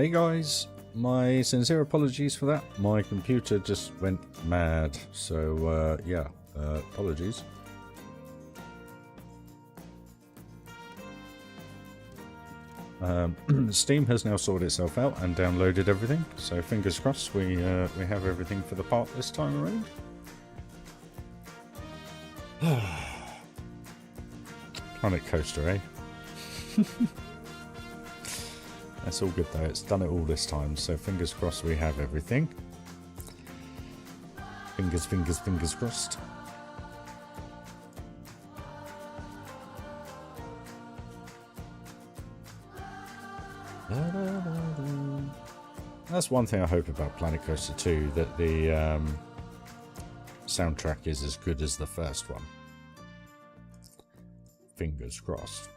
Hey guys, my sincere apologies for that. My computer just went mad, so yeah, apologies. Steam has now sorted itself out and downloaded everything, so fingers crossed we have everything for the part this time around. Planet Coaster, eh? That's all good though, it's done it all this time, so fingers crossed we have everything. Fingers crossed. That's one thing I hope about Planet Coaster 2, that the soundtrack is as good as the first one. Fingers crossed.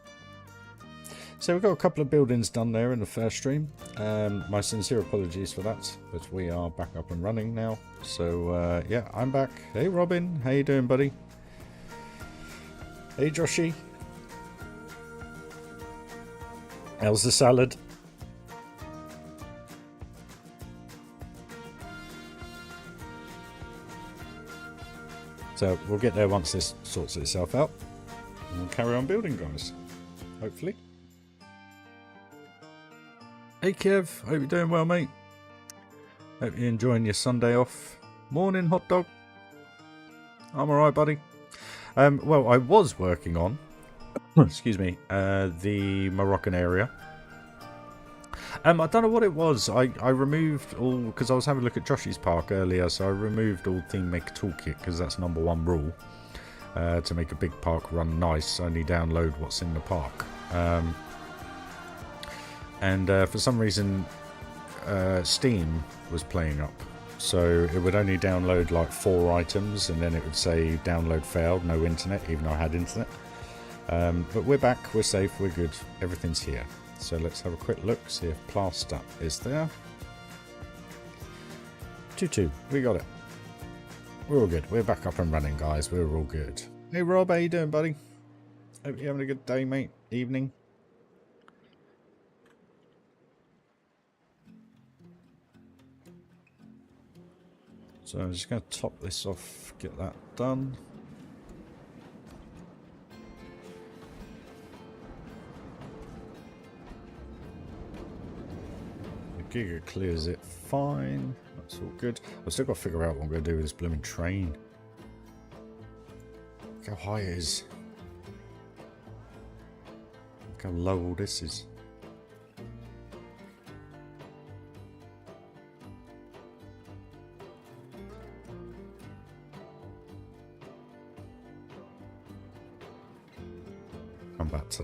So we've got a couple of buildings done there in the first stream. My sincere apologies for that, but we are back up and running now. So yeah, I'm back. Hey Robin, how you doing, buddy? Hey Joshy. How's the salad? So we'll get there once this sorts itself out. And we'll carry on building, guys. Hopefully. Hey Kev, hope you're doing well, mate. Hope you're enjoying your Sunday off. Morning, hot dog. I'm alright, buddy. Well, I was working on, excuse me, the Moroccan area. I don't know what it was. I removed all, because I was having a look at Joshy's park earlier, so I removed all Theme Maker Toolkit, because that's #1 rule. To make a big park run nice, only download what's in the park. And for some reason, Steam was playing up. So it would only download like 4 items, and then it would say download failed, no internet, even though I had internet. But we're back, we're safe, we're good, everything's here. So let's have a quick look, see if plaster is there. 2-2, we got it. We're all good, we're back up and running, guys, we're all good. Hey Rob, how you doing, buddy? Hope you're having a good day, mate, evening. So I'm just going to top this off, get that done. The Giga clears it fine, that's all good. I've still got to figure out what I'm going to do with this blooming train. Look how high it is. Look how low all this is. Back to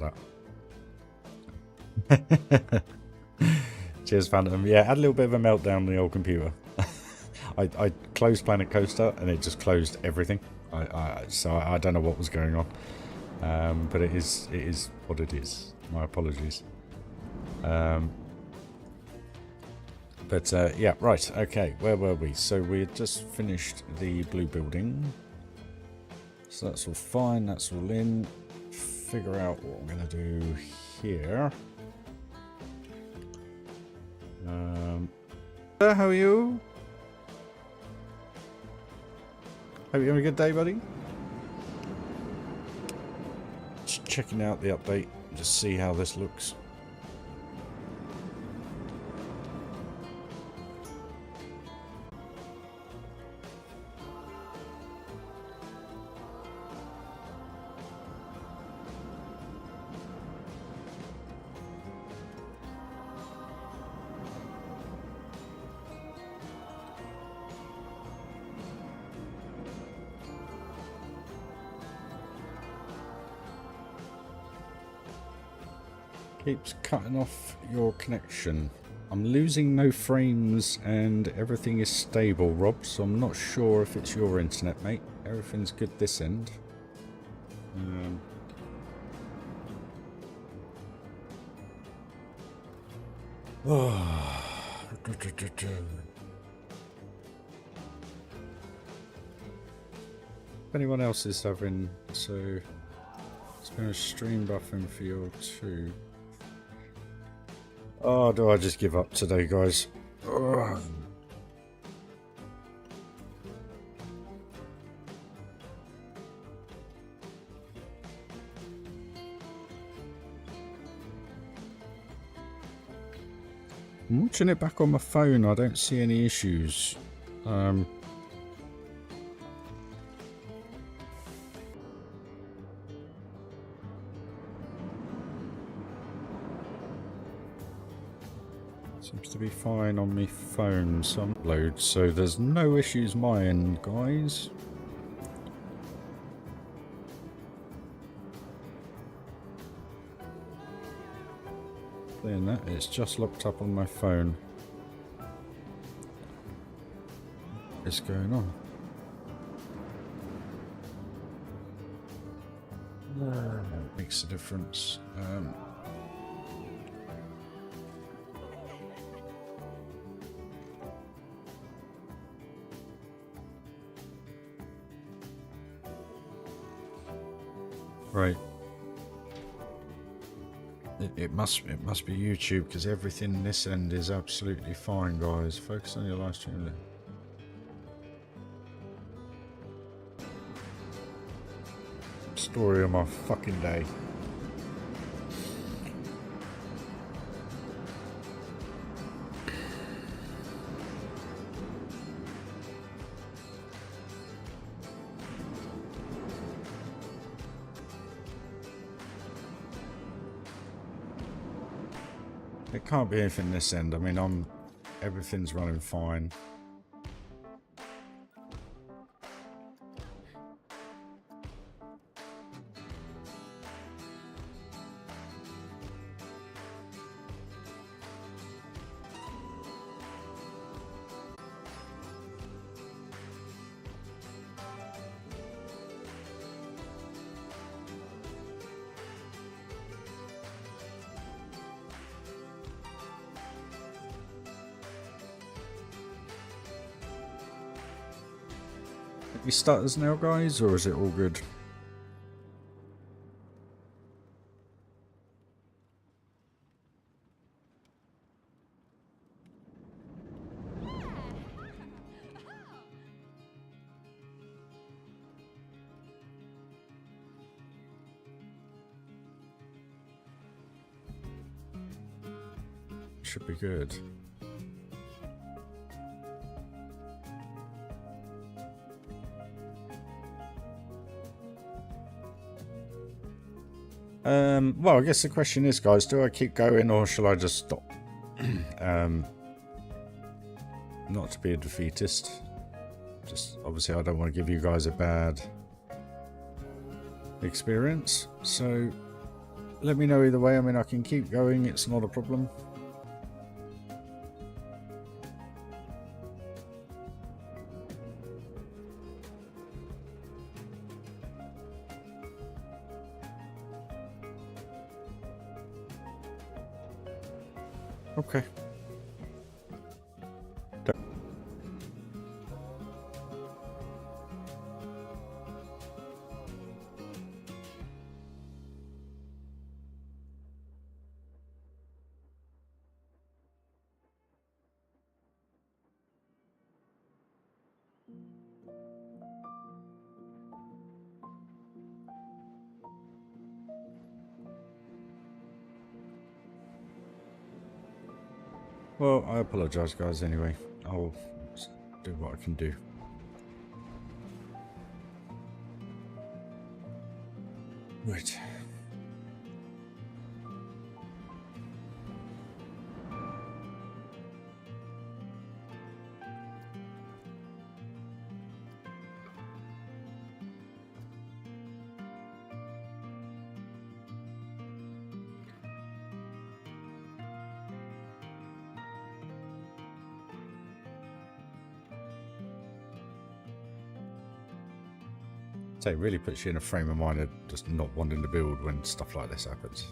that. Cheers, Phantom. Yeah, had a little bit of a meltdown on the old computer. I closed Planet Coaster and it just closed everything. So I don't know what was going on. But it is what it is. My apologies. But yeah, right. Okay, where were we? So we had just finished the blue building. So that's all fine. That's all in. Figure out what I'm going to do here. How are you? Hope you're having a good day, buddy. Just checking out the update, just see how this looks. Keeps cutting off your connection. I'm losing no frames and everything is stable, Rob, so I'm not sure if it's your internet, mate. Everything's good this end. If anyone else is having, so it's going to stream buffering for your 2. Oh, do I just give up today, guys? Ugh. I'm watching it back on my phone. I don't see any issues. Seems to be fine on my phone. Some upload, so there's no issues my end, guys. Then that is just looked up on my phone. What's going on? That makes a difference. Right. It must be YouTube, because everything this end is absolutely fine, guys. Focus on your live stream. Story of my fucking day. It can't be anything this end. I mean, everything's running fine. Any stutters now, guys, or is it all good? Should be good. Well, I guess the question is, guys, do I keep going or shall I just stop? Not to be a defeatist. Just, obviously, I don't want to give you guys a bad experience. So, let me know either way. I mean, I can keep going. It's not a problem. Okay. Well, I apologise, guys, anyway. I'll do what I can do. Right. So it really puts you in a frame of mind of just not wanting to build when stuff like this happens.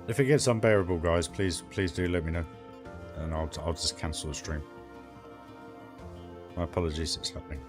If it gets unbearable, guys, please do let me know, and I'll just cancel the stream. My apologies, it's happening.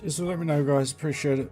Just let me know, guys. Appreciate it.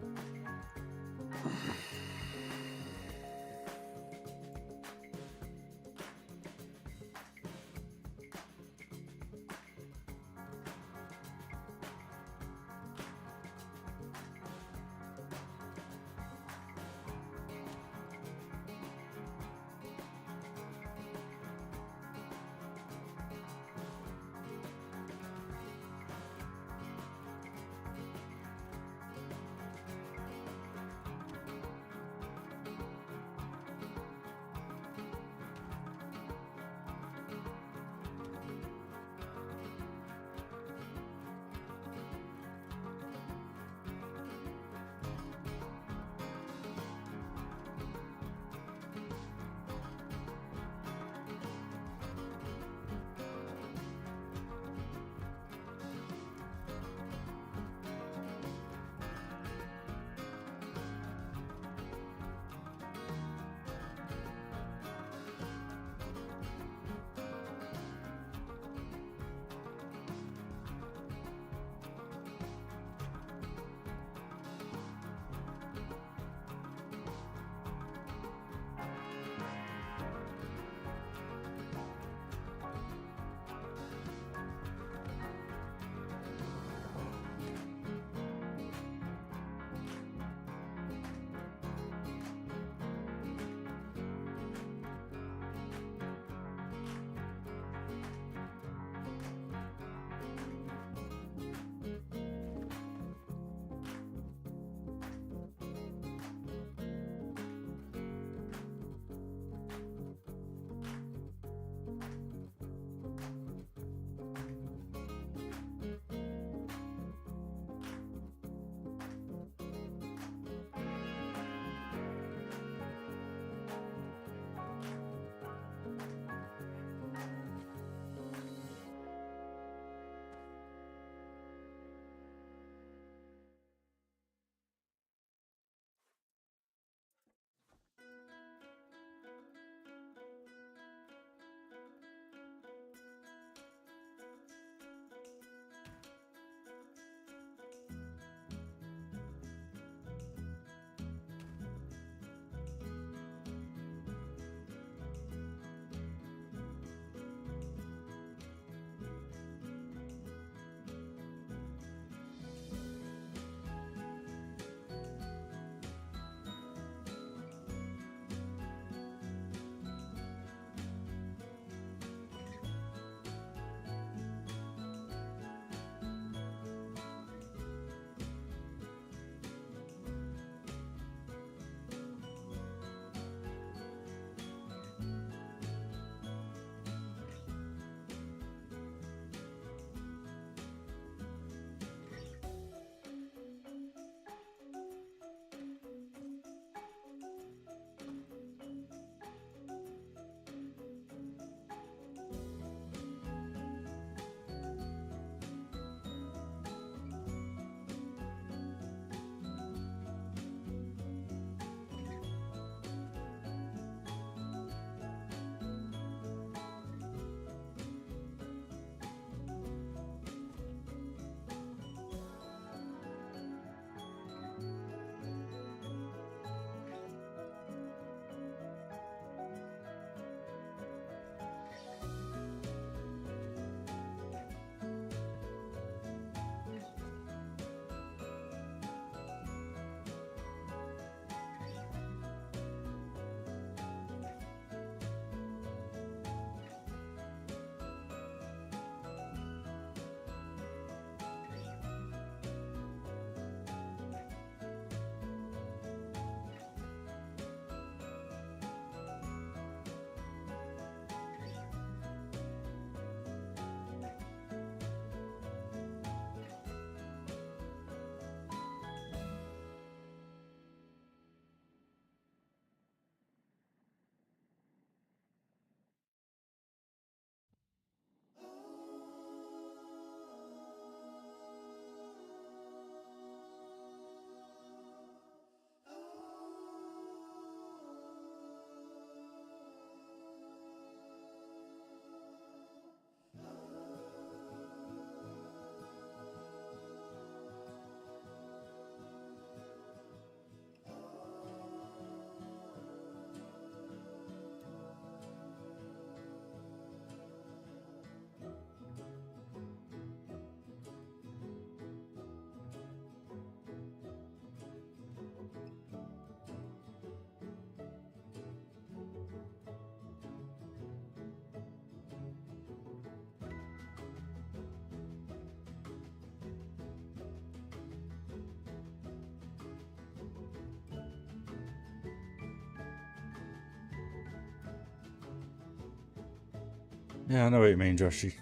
Yeah, I know what you mean, Joshy.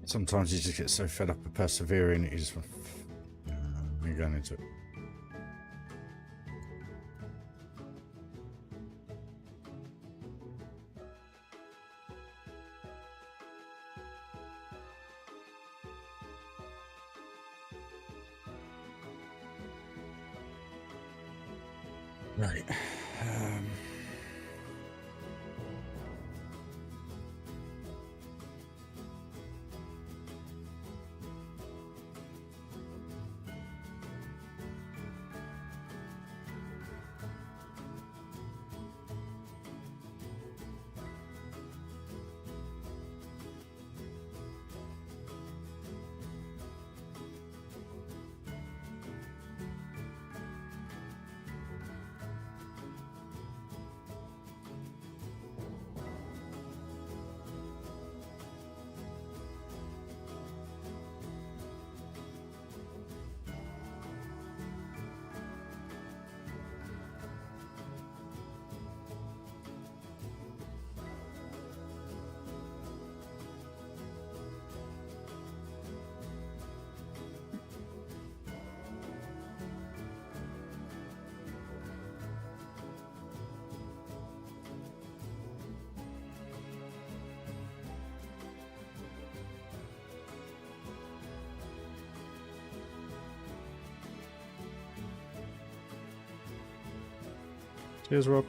Sometimes you just get so fed up of persevering that you just want you're going into it. Right. Cheers, Rob.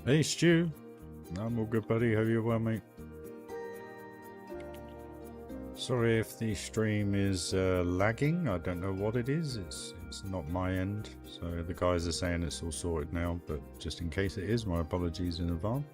Hey Stu, I'm all good buddy, hope you're well mate. Sorry if the stream is lagging, I don't know what it is, it's not my end, so the guys are saying it's all sorted now, but just in case it is, my apologies in advance.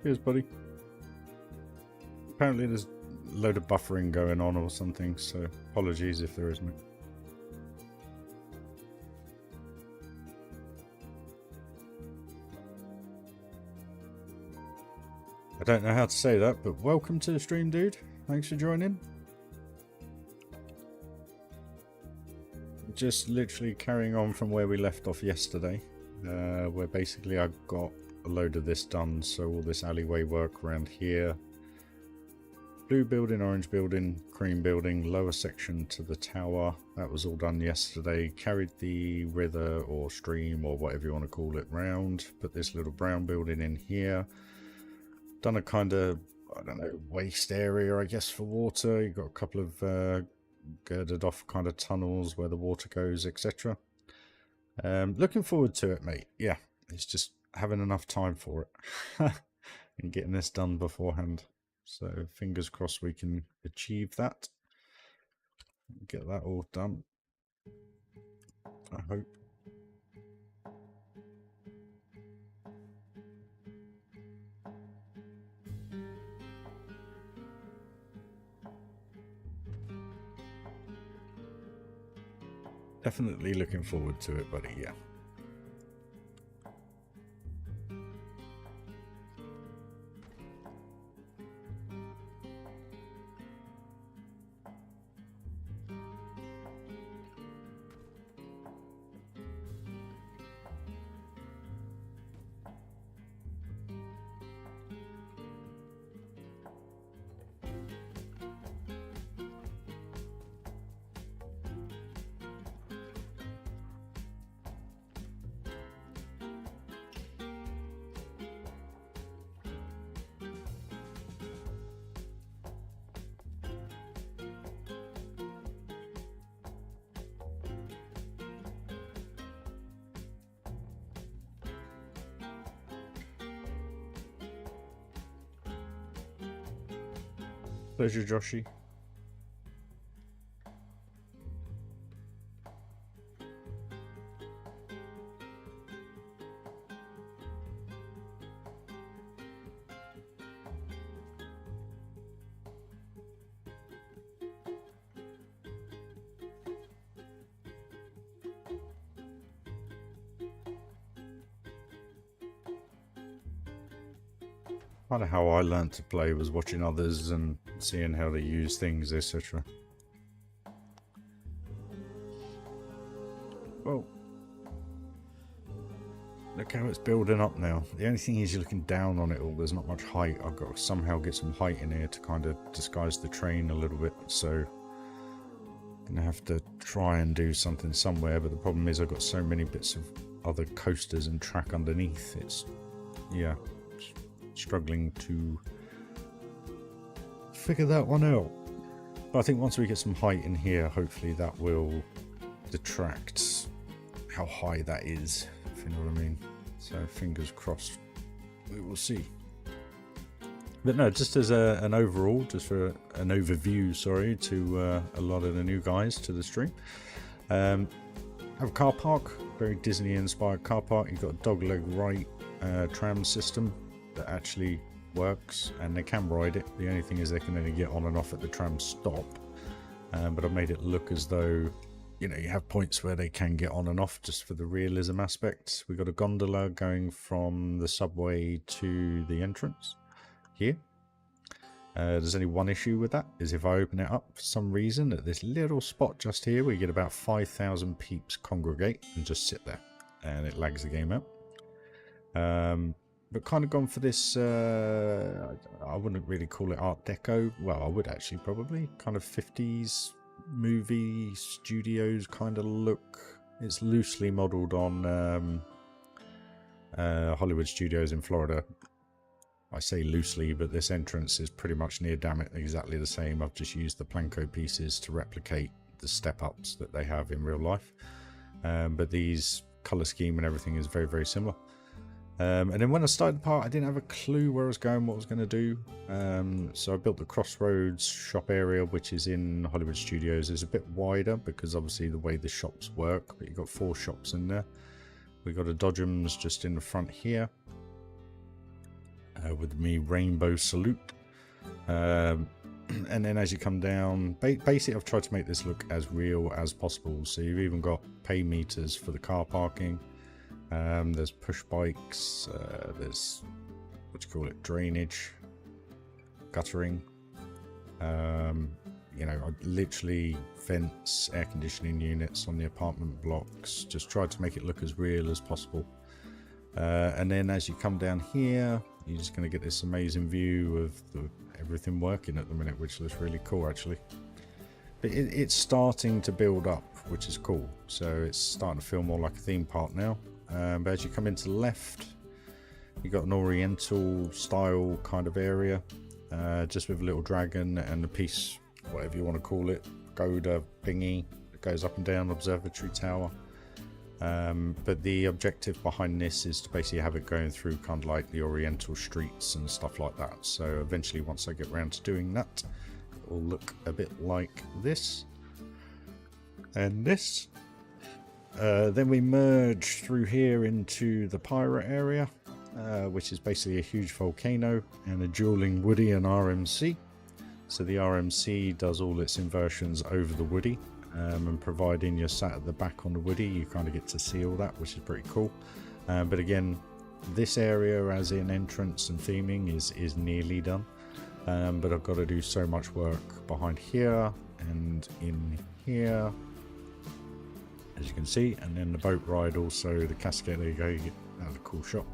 Cheers, buddy. Apparently there's a load of buffering going on or something, so apologies if there isn't. I don't know how to say that, but welcome to the stream, dude. Thanks for joining. Just literally carrying on from where we left off yesterday, where basically I got a load of this done, so all this alleyway work around here, blue building, orange building, cream building, lower section to the tower, that was all done yesterday. Carried the river or stream or whatever you want to call it round, put this little brown building in here, done a kind of, I don't know, waste area I guess for water. You've got a couple of girded off kind of tunnels where the water goes, etc. Looking forward to it, mate. Yeah, it's just having enough time for it and getting this done beforehand, so fingers crossed we can achieve that, get that all done, I hope. Definitely looking forward to it, buddy, yeah. Pleasure, Joshy. Kind of how I learned to play was watching others and seeing how they use things, etc. Well, look how it's building up now. The only thing is you're looking down on it all, there's not much height. I've got to somehow get some height in here to kind of disguise the train a little bit, so I'm gonna have to try and do something somewhere, but the problem is I've got so many bits of other coasters and track underneath. It's, yeah, struggling to figure that one out. But I think once we get some height in here, hopefully that will detract how high that is, if you know what I mean. So fingers crossed, we will see. But no, just as an overall, just for an overview, sorry, to a lot of the new guys to the stream. Have a car park, very Disney inspired car park. You've got a dogleg right tram system that actually works, and they can ride it. The only thing is they can only get on and off at the tram stop, but I've made it look as though, you know, you have points where they can get on and off just for the realism aspect. We've got a gondola going from the subway to the entrance here. There's only one issue with that, is if I open it up for some reason at this little spot just here, we get about 5,000 peeps congregate and just sit there, and it lags the game out. but kind of gone for this, I wouldn't really call it Art Deco. Well, I would actually probably. Kind of 50s movie studios kind of look. It's loosely modelled on Hollywood studios in Florida. I say loosely, but this entrance is pretty much near damn it exactly the same. I've just used the Planko pieces to replicate the step-ups that they have in real life. But these colour scheme and everything is very, very similar. And then when I started the part, I didn't have a clue where I was going, what I was going to do. So I built the Crossroads shop area, which is in Hollywood Studios. It's a bit wider because obviously the way the shops work, but you've got 4 shops in there. We've got a Dodgems just in the front here with me rainbow salute. And then as you come down, basically I've tried to make this look as real as possible. So you've even got pay meters for the car parking. There's push bikes, there's, what do you call it, drainage, guttering, you know, I literally vents, air conditioning units on the apartment blocks, just tried to make it look as real as possible. And then as you come down here, you're just going to get this amazing view of everything working at the minute, which looks really cool actually. But it's starting to build up, which is cool. So it's starting to feel more like a theme park now. But as you come into the left, you've got an oriental style kind of area, just with a little dragon and a piece, whatever you want to call it, pagoda thingy that goes up and down, observatory tower. But the objective behind this is to basically have it going through kind of like the oriental streets and stuff like that. So eventually, once I get around to doing that, it will look a bit like this and this. Then we merge through here into the pirate area, which is basically a huge volcano and a dueling Woody and RMC. So the RMC does all its inversions over the Woody, and providing you're sat at the back on the Woody, you kind of get to see all that, which is pretty cool. But again, this area as in entrance and theming is nearly done, but I've got to do so much work behind here and in here, as you can see. And then the boat ride also, the cascade, there you go, you get, that was a cool shot.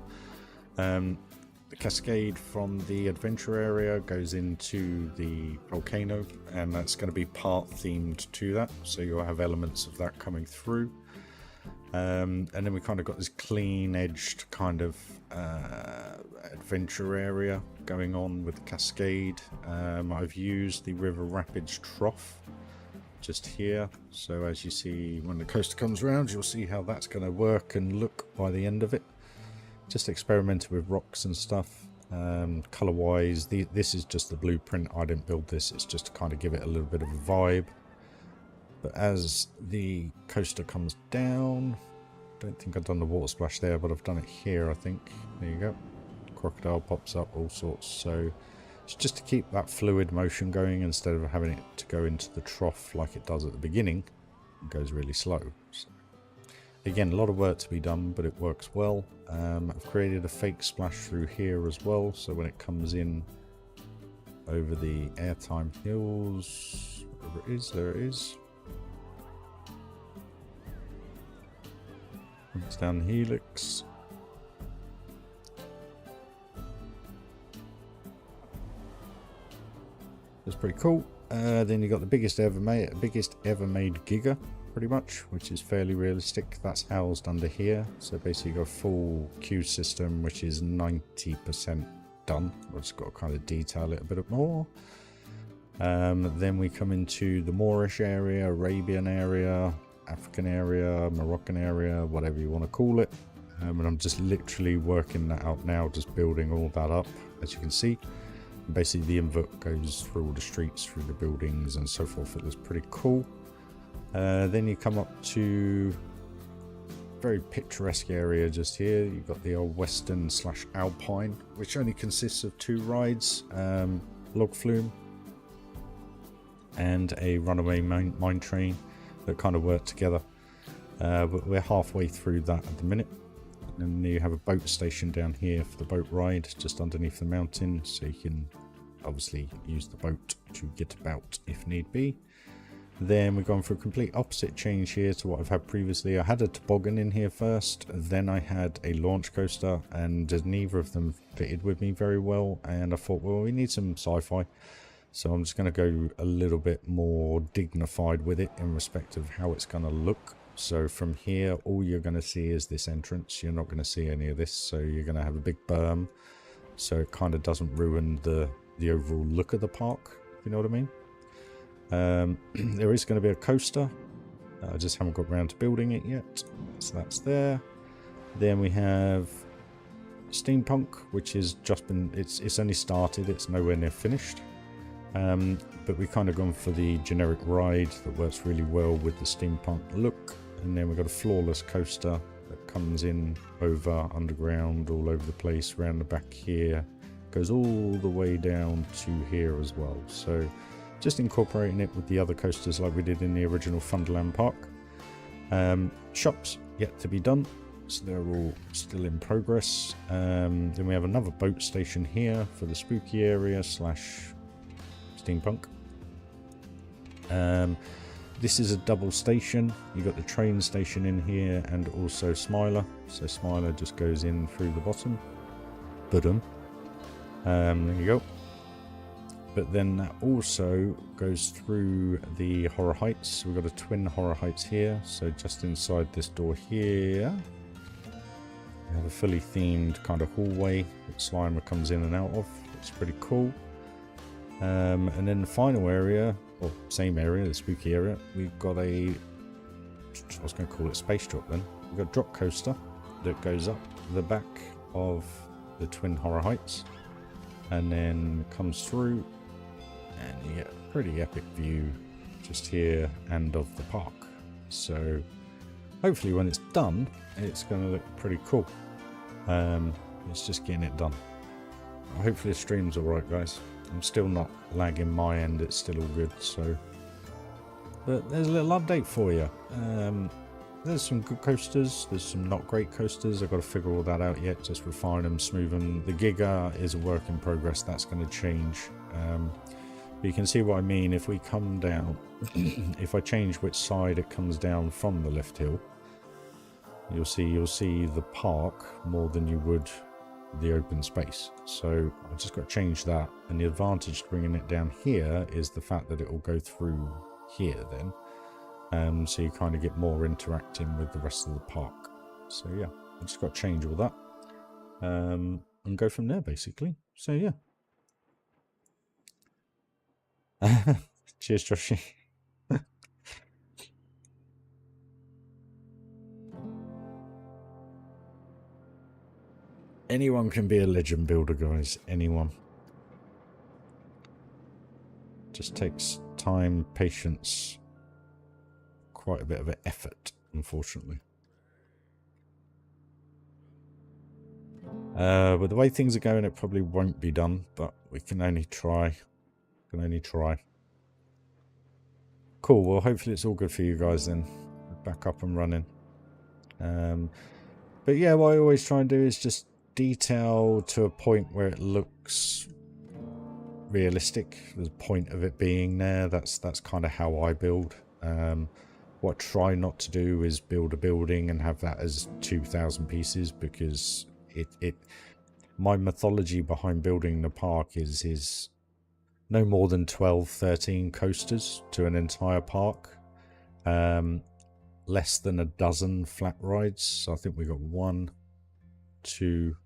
The cascade from the adventure area goes into the volcano, and that's going to be part themed to that, so you'll have elements of that coming through. And then we kind of got this clean edged kind of adventure area going on with the cascade. I've used the River Rapids trough just here, so as you see when the coaster comes around, you'll see how that's going to work and look by the end of it. Just experimented with rocks and stuff. Color wise, this is just the blueprint. I didn't build this, it's just to kind of give it a little bit of a vibe. But as the coaster comes down, don't think I've done the water splash there, but I've done it here, I think. There you go. Crocodile pops up, all sorts. So it's just to keep that fluid motion going instead of having it to go into the trough like it does at the beginning. It goes really slow. So, again, a lot of work to be done, but it works well. I've created a fake splash through here as well, so when it comes in over the airtime hills, wherever it is, there it is. It's down the helix. That's pretty cool. Then you got the biggest ever made Giga, pretty much, which is fairly realistic. That's housed under here. So basically you got a full queue system, which is 90% done. We've just got to kind of detail it a bit more. Then we come into the Moorish area, Arabian area, African area, Moroccan area, whatever you want to call it. And I'm just literally working that out now, just building all that up, as you can see. Basically the invert goes through all the streets, through the buildings and so forth. It looks pretty cool. Then you come up to a very picturesque area just here. You've got the old Western / Alpine, which only consists of 2 rides, log flume and a runaway mine train that kind of work together. But we're halfway through that at the minute. And then you have a boat station down here for the boat ride, just underneath the mountain, so you can obviously use the boat to get about if need be. Then we've gone for a complete opposite change here to what I've had previously. I had a toboggan in here first, then I had a launch coaster, and neither of them fitted with me very well. And I thought, well, we need some sci-fi. So I'm just going to go a little bit more dignified with it in respect of how it's going to look. So from here, all you're going to see is this entrance. You're not going to see any of this. So you're going to have a big berm. So it kind of doesn't ruin the overall look of the park, if you know what I mean. There is going to be a coaster. I just haven't got around to building it yet. So that's there. Then we have steampunk, which is just been, it's only started. It's nowhere near finished. But we've kind of gone for the generic ride that works really well with the steampunk look. And then we've got a flawless coaster that comes in over underground, all over the place, around the back here. Goes all the way down to here as well. So just incorporating it with the other coasters like we did in the original Thunderland Park. Shops yet to be done, so they're all still in progress. Then we have another boat station here for the spooky area slash steampunk. This is a double station. You got the train station in here and also Smiler. So Smiler just goes in through the bottom. Boom. There you go. But then that also goes through the Horror Heights. We've got a twin Horror Heights here. So just inside this door here, we have a fully themed kind of hallway that Slimer comes in and out of. It's pretty cool. And then the final area, or same area, the spooky area, we've got a, I was going to call it space drop then. We've got a drop coaster that goes up the back of the twin Horror Heights and then comes through. And you get a pretty epic view just here and of the park. So hopefully when it's done, it's going to look pretty cool. It's just getting it done. Hopefully the stream's alright, guys. I'm still not lagging my end, it's still all good. So, but there's a little update for you. There's some good coasters, there's some not great coasters. I've got to figure all that out yet, just refine them, smooth them. The Giga is a work in progress, that's going to change. But you can see what I mean. If we come down, if I change which side it comes down from the lift hill, you'll see the park more than you would the open space. So I just got to change that, and the advantage to bringing it down here is the fact that it will go through here then, so you kind of get more interacting with the rest of the park. So yeah, I just got to change all that, and go from there basically. So yeah. Cheers, Joshy. Anyone can be a legend builder, guys. Anyone. Just takes time, patience, quite a bit of an effort, unfortunately. With the way things are going, it probably won't be done, but we can only try. Cool, well hopefully it's all good for you guys then. Back up and running. But yeah, what I always try and do is just detail to a point where it looks realistic. There's a point of it being there. That's kind of how I build. What I try not to do is build a building and have that as 2,000 pieces, because my mythology behind building the park is no more than 12, 13 coasters to an entire park. Less than a dozen flat rides. So I think we got 1, 2,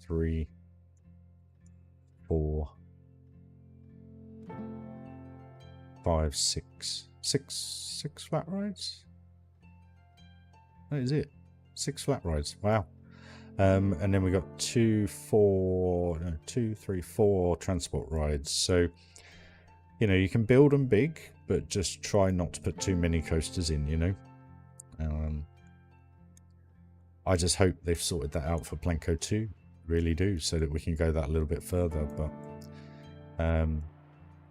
3, 4, 5, 6. Six flat rides? That is it. 6 flat rides. Wow. And then we got 2, 3, 4 transport rides. So, you know, you can build them big, but just try not to put too many coasters in, you know. I just hope they've sorted that out for Planko 2. Really do, so that we can go that a little bit further. But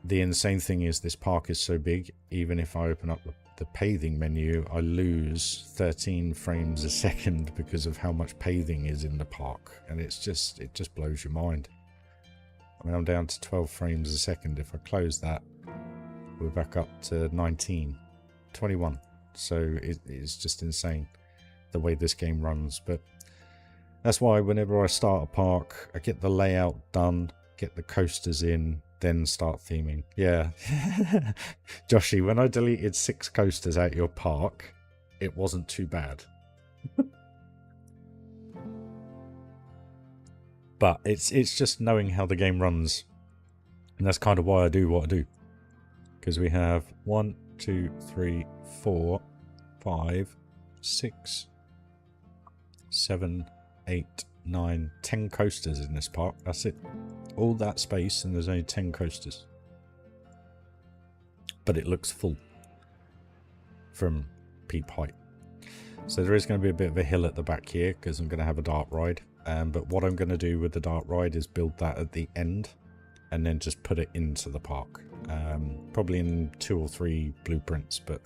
the insane thing is this park is so big, even if I open up the paving menu, I lose 13 frames a second because of how much paving is in the park. And it just blows your mind. I mean, I'm down to 12 frames a second. If I close that, we're back up to 19, 21. So it's just insane the way this game runs. But that's why whenever I start a park, I get the layout done, get the coasters in, then start theming. Yeah. Joshy, when I deleted 6 coasters out your park, it wasn't too bad. But it's just knowing how the game runs. And that's kind of why I do what I do. Because we have 1, 2, 3, 4, 5, 6, 7, 8, 9, 10 coasters in this park. That's it. All that space and there's only 10 coasters. But it looks full from peep height. So there is going to be a bit of a hill at the back here because I'm going to have a dart ride. But what I'm going to do with the dart ride is build that at the end and then just put it into the park. Probably in 2 or 3 blueprints, but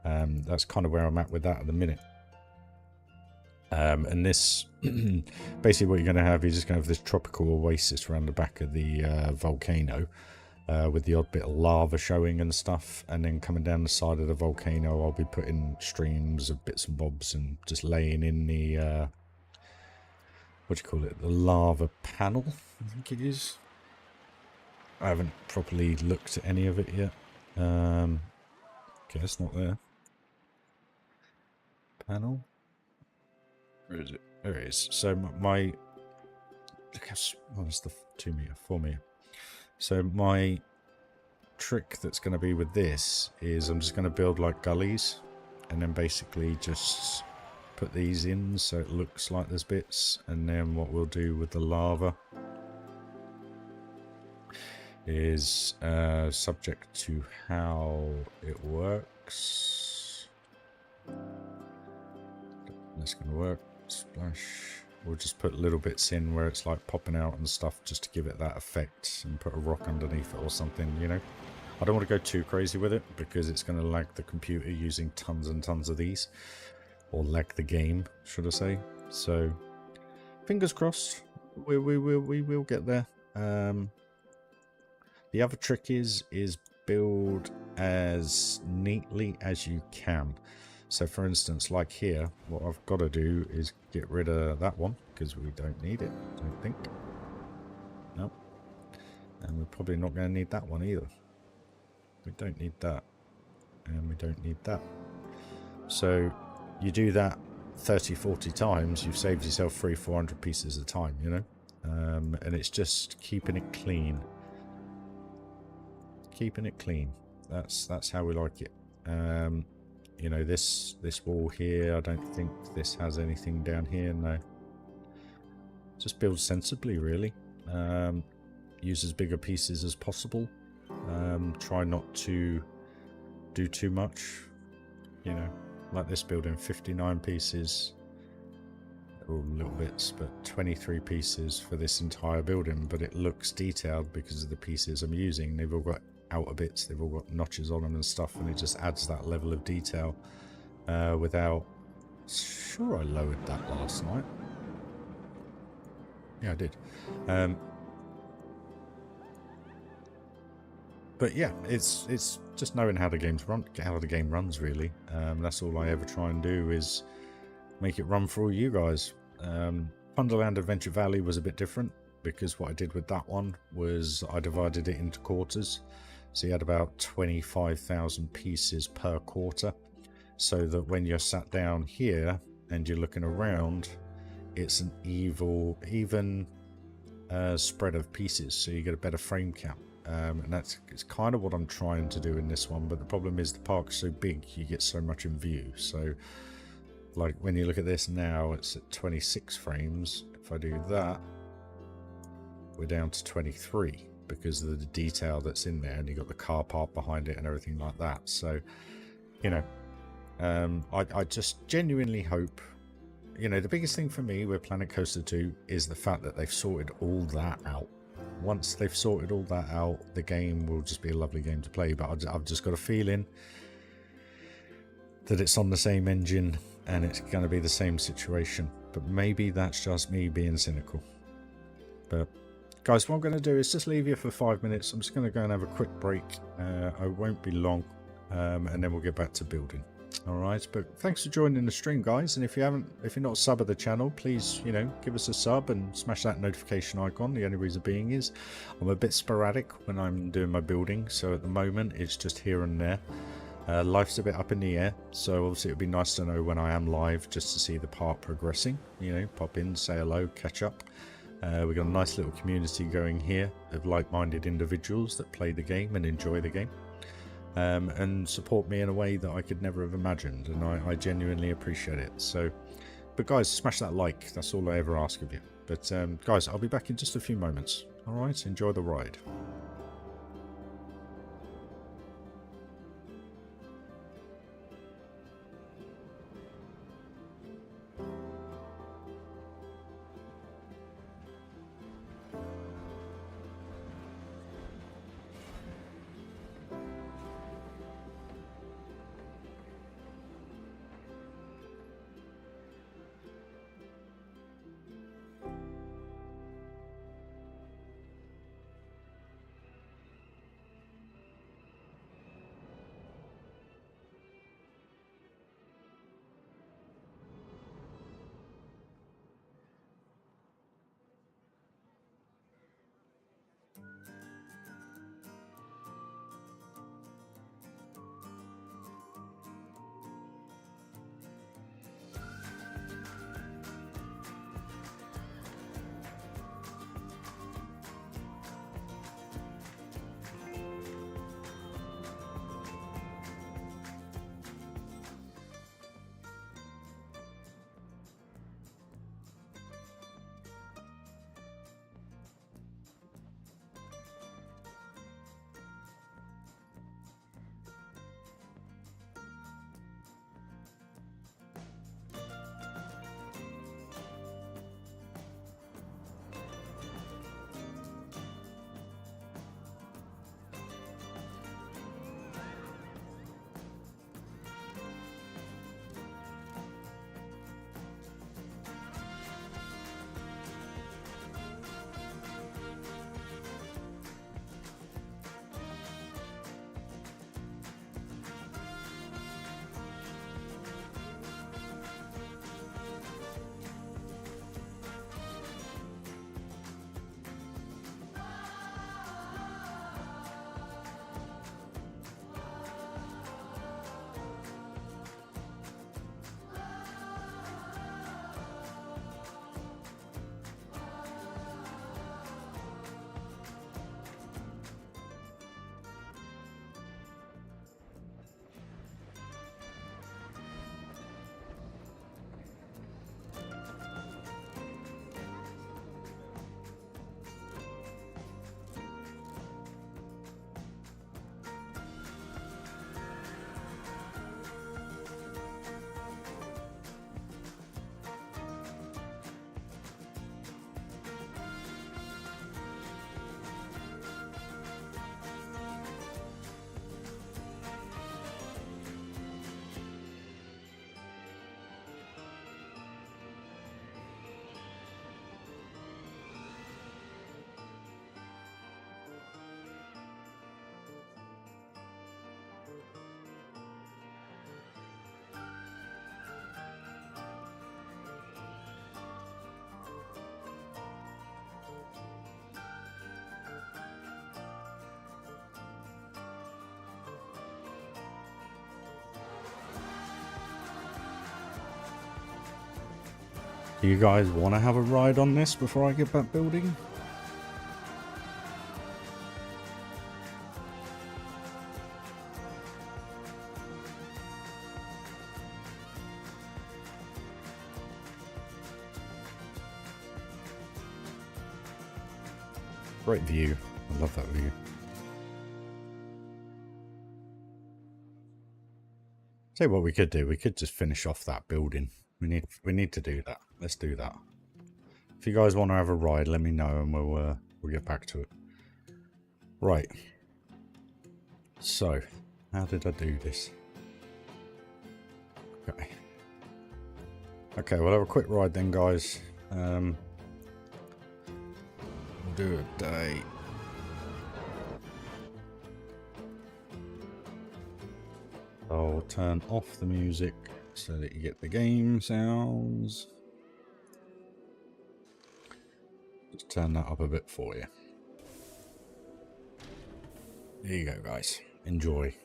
that's kind of where I'm at that at the minute. And this, basically what you're going to have, you're just going to have this tropical oasis around the back of the volcano with the odd bit of lava showing and stuff. And then coming down the side of the volcano, I'll be putting streams of bits and bobs and just laying in the... what do you call it? The lava panel, I think it is. I haven't properly looked at any of it yet. Okay, it's not there. Panel. Where is it? There it is. So my look how small is the 2 meter, 4 meter. So my trick that's going to be with this is I'm just going to build like gullies, and then basically just put these in so it looks like there's bits. And then what we'll do with the lava is subject to how it works. That's going to work. Splash. We'll just put little bits in where it's like popping out and stuff just to give it that effect, and put a rock underneath it or something, you know. I don't want to go too crazy with it because it's going to lag the computer using tons and tons of these. Or lag the game, should I say. So, fingers crossed, we will get there. The other trick is build as neatly as you can. So for instance, like here, what I've got to do is get rid of that one because we don't need it, I don't think. No. And we're probably not going to need that one either. We don't need that. And we don't need that. So you do that 30-40 times, you've saved yourself 300-400 pieces of time, you know. And it's just keeping it clean. Keeping it clean. That's how we like it. You know, this wall here, I don't think this has anything down here, no. Just build sensibly, really. Use as bigger pieces as possible. Try not to do too much. You know, like this building, 59 pieces. All little bits, but 23 pieces for this entire building. But it looks detailed because of the pieces I'm using. They've all got outer bits, they've all got notches on them and stuff, and it just adds that level of detail without... Sure, I lowered that last night. Yeah, I did. But yeah, it's just knowing how the games run, how the game runs, really. That's all I ever try and do, is make it run for all you guys. Wonderland Adventure Valley was a bit different, because what I did with that one was I divided it into quarters. So you had about 25,000 pieces per quarter, so that when you're sat down here and you're looking around, it's an even spread of pieces, so you get a better frame count. And it's kind of what I'm trying to do in this one, but the problem is the park's so big, you get so much in view. So like when you look at this now, it's at 26 frames. If I do that, we're down to 23 because of the detail that's in there, and you got the car park behind it and everything like that. So, you know, I just genuinely hope, you know, the biggest thing for me with Planet Coaster 2 is the fact that they've sorted all that out. Once they've sorted all that out, the game will just be a lovely game to play. But I've just got a feeling that it's on the same engine and it's going to be the same situation. But maybe that's just me being cynical. But Guys, what I'm going to do is just leave you for 5 minutes. I'm just going to go and have a quick break. I won't be long, and then we'll get back to building. All right, but thanks for joining the stream, guys. And if you're not a sub of the channel, please, give us a sub and smash that notification icon. The only reason being is I'm a bit sporadic when I'm doing my building, so at the moment it's just here and there. Life's a bit up in the air, so obviously it would be nice to know when I am live, just to see the part progressing. Pop in, say hello, catch up. We've got a nice little community going here of like-minded individuals that play the game and enjoy the game, and support me in a way that I could never have imagined, and I genuinely appreciate it. So, but guys, smash that like, that's all I ever ask of you. But guys, I'll be back in just a few moments. Alright, enjoy the ride. Do you guys want to have a ride on this before I get back building? Great view. I love that view. Tell you what we could do. We could just finish off that building. We need to do that. Let's do that. If you guys want to have a ride, let me know and we'll get back to it. Right. So, how did I do this? Okay. Okay, we'll have a quick ride then, guys. We'll do a day. I'll turn off the music so that you get the game sounds. Just turn that up a bit for you. There you go, guys. Enjoy.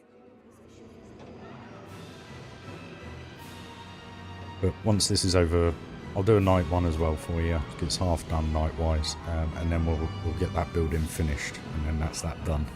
But once this is over, I'll do a night one as well for you. It's half done night-wise, and then we'll get that building finished, and then that's that done.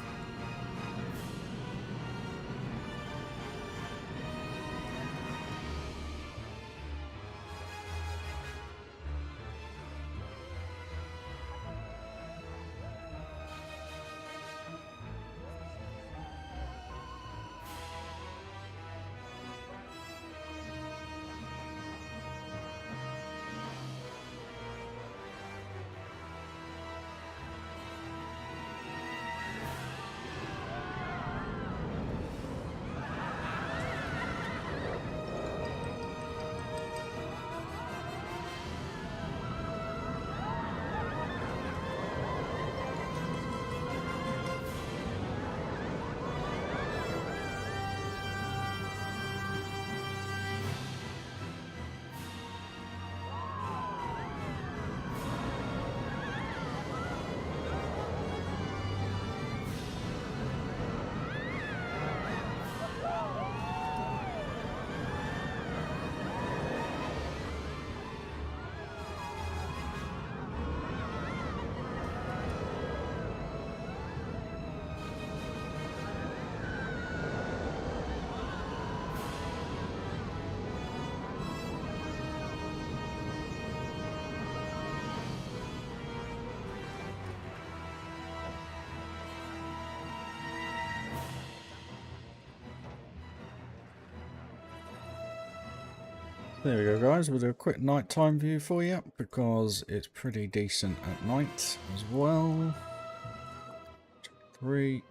There we go, guys. We'll do a quick nighttime view for you because it's pretty decent at night as well. 3.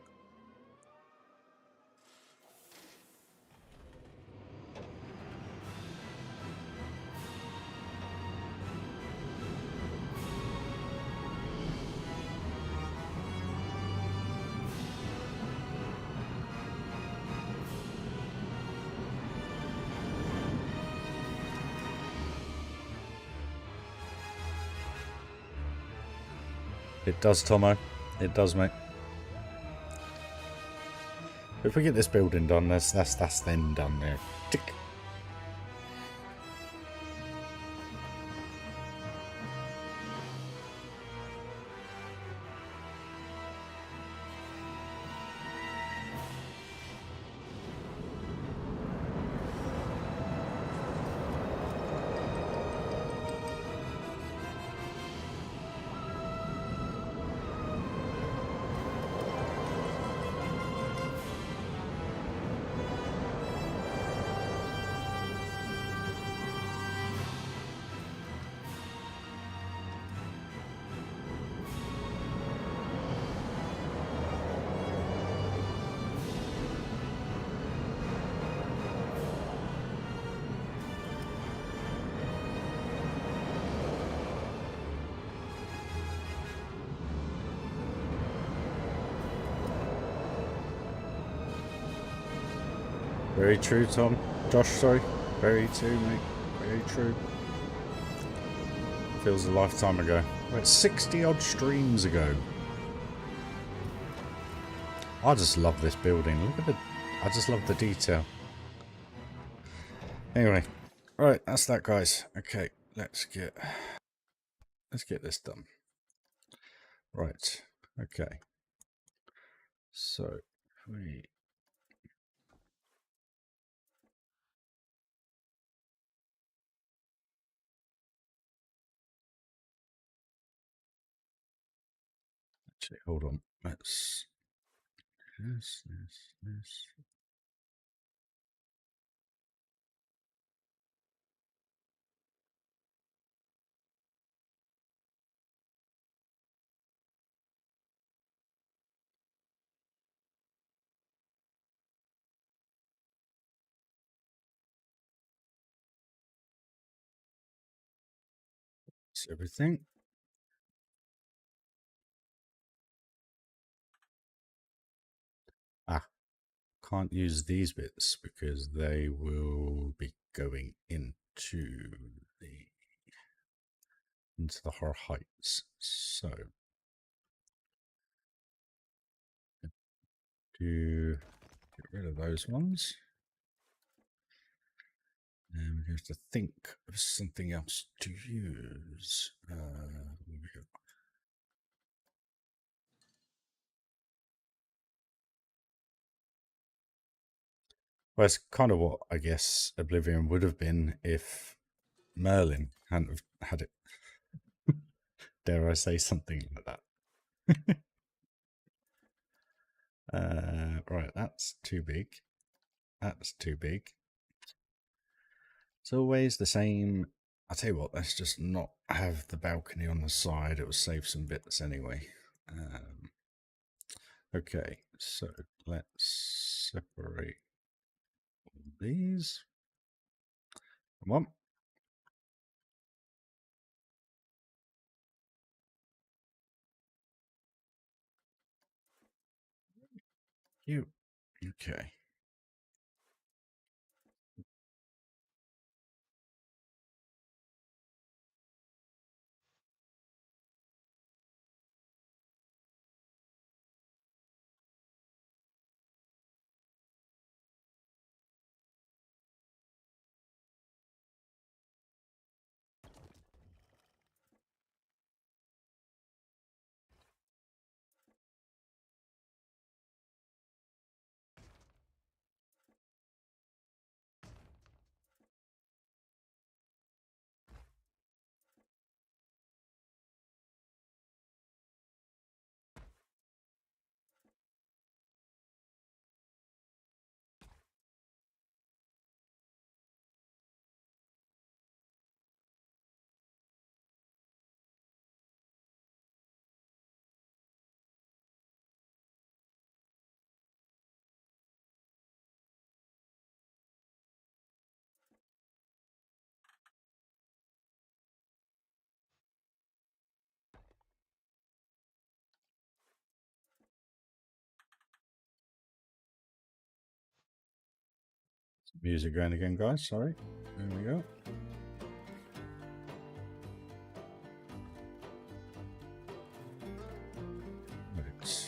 It does, Tomo. It does, mate. If we get this building done, that's then done there. Tick. Very true, Tom. Josh, sorry. Very true, mate. Very true. Feels a lifetime ago. Like 60 odd streams ago. I just love this building. Look at the... I just love the detail. Anyway. Right, that's that, guys. Okay, let's get this done. Right. Okay. So, we... Actually, hold on. Let's... This. Everything. can't use these bits because they will be going into the horror heights. So to get rid of those ones. And we have to think of something else to use. Well, it's kind of what I guess Oblivion would have been if Merlin hadn't have had it. Dare I say something like that? Right, that's too big. That's too big. It's always the same. I'll tell you what, let's just not have the balcony on the side. It will save some bits anyway. Okay, so let's separate all these. Come on. You. Okay. Music going again, guys. Sorry. There we go. Right.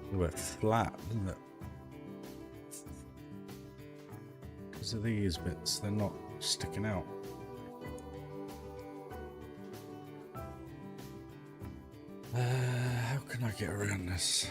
A little bit flat, isn't it? Because of these bits, they're not sticking out. How can I get around this?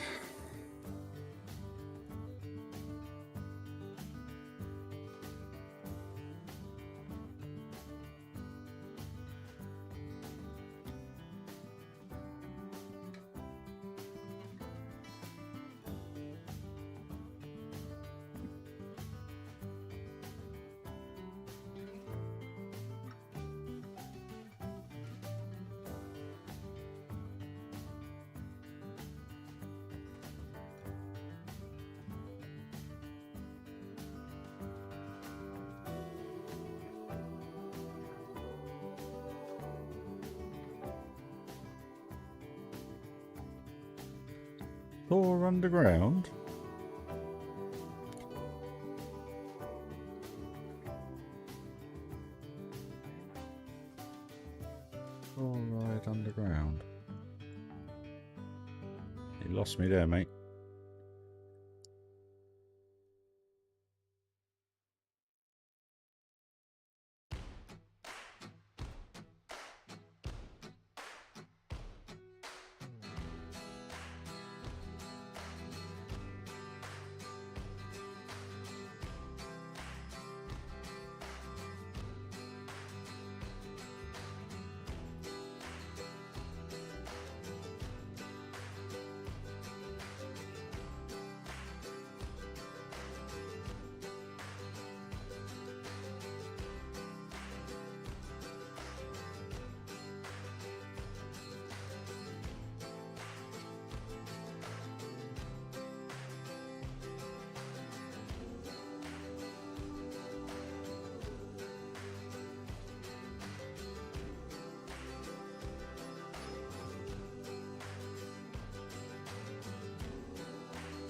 Floor underground? All right, underground. You lost me there, mate.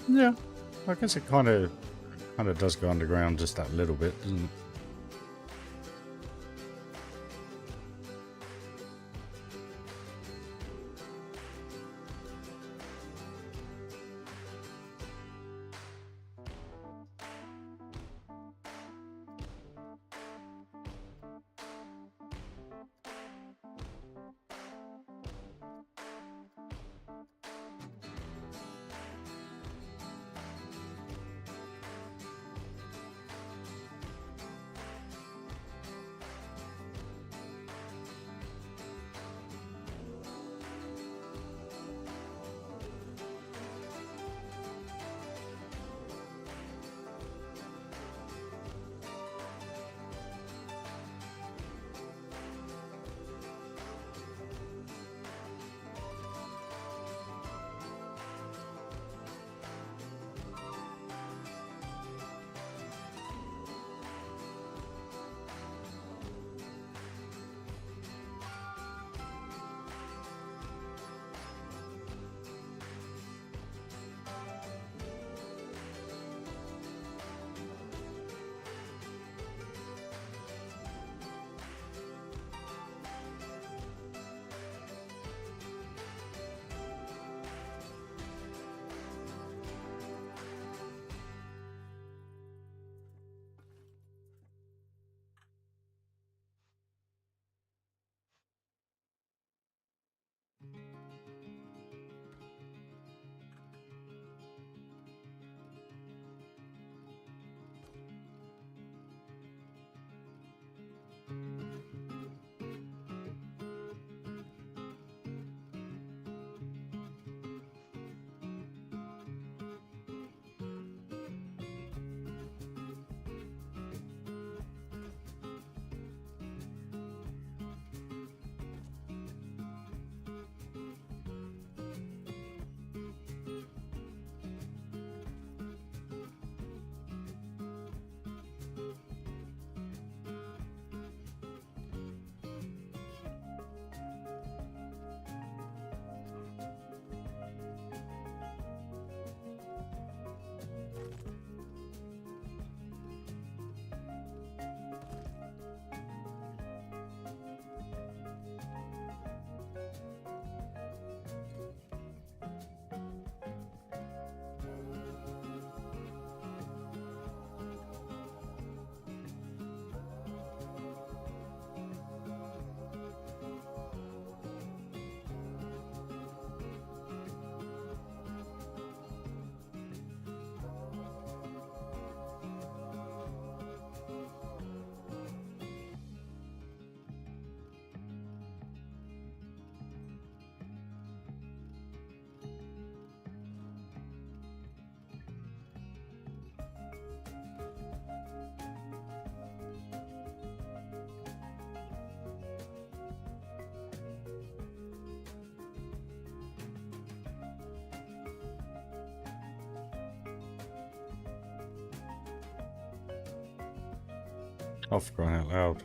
Yeah, I guess it kind of does go underground just that little bit, doesn't it? Oh, for crying out loud.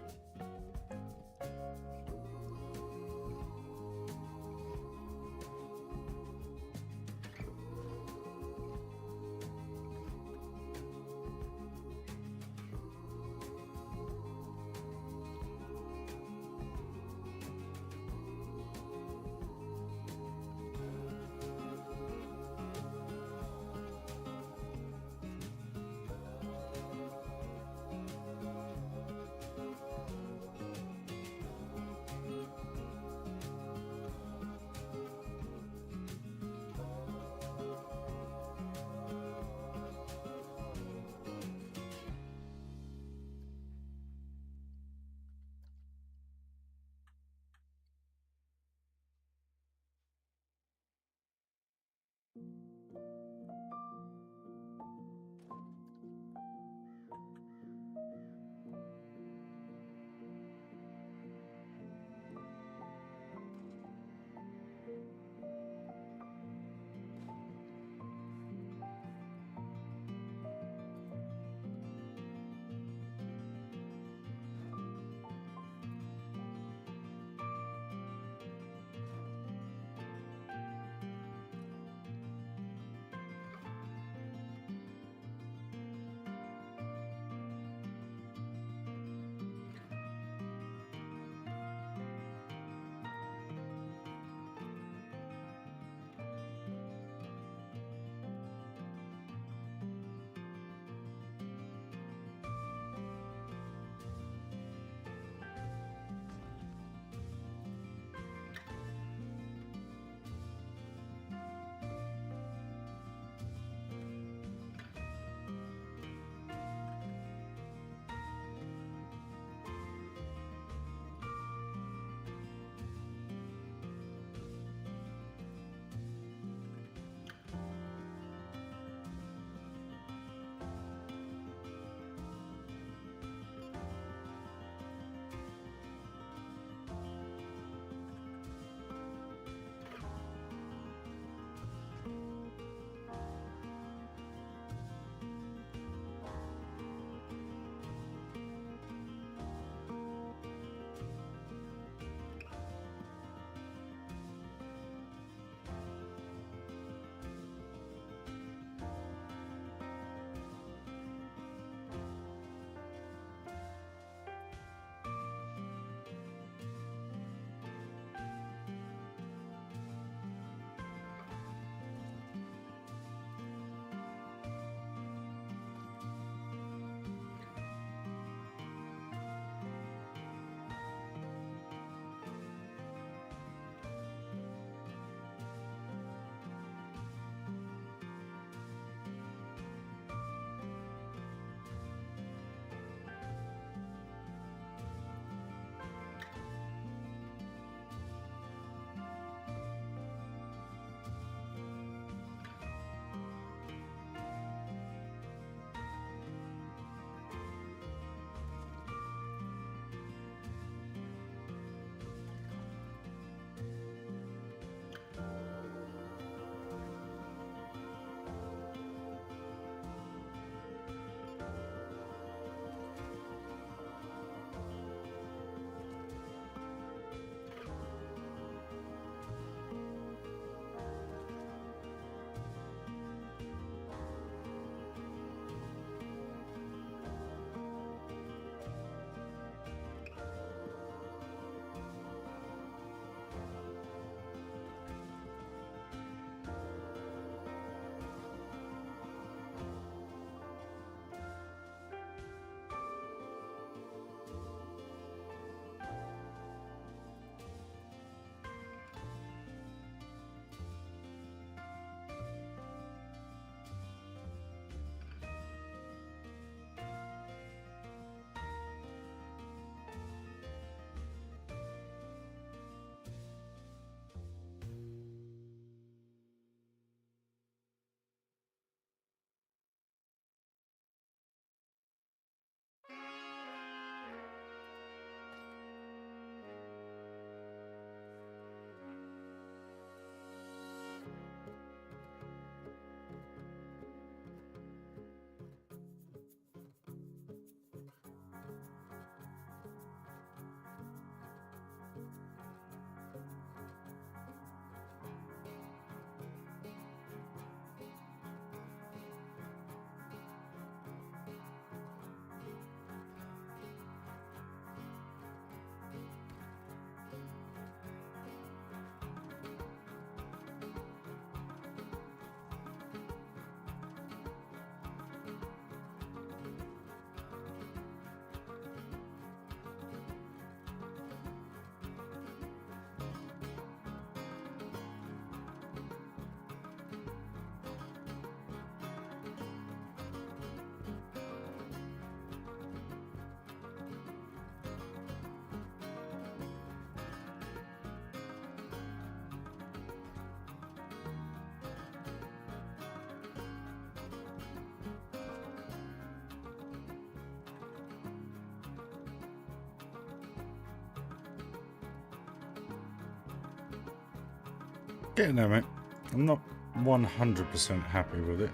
Getting there, mate. I'm not 100% happy with it,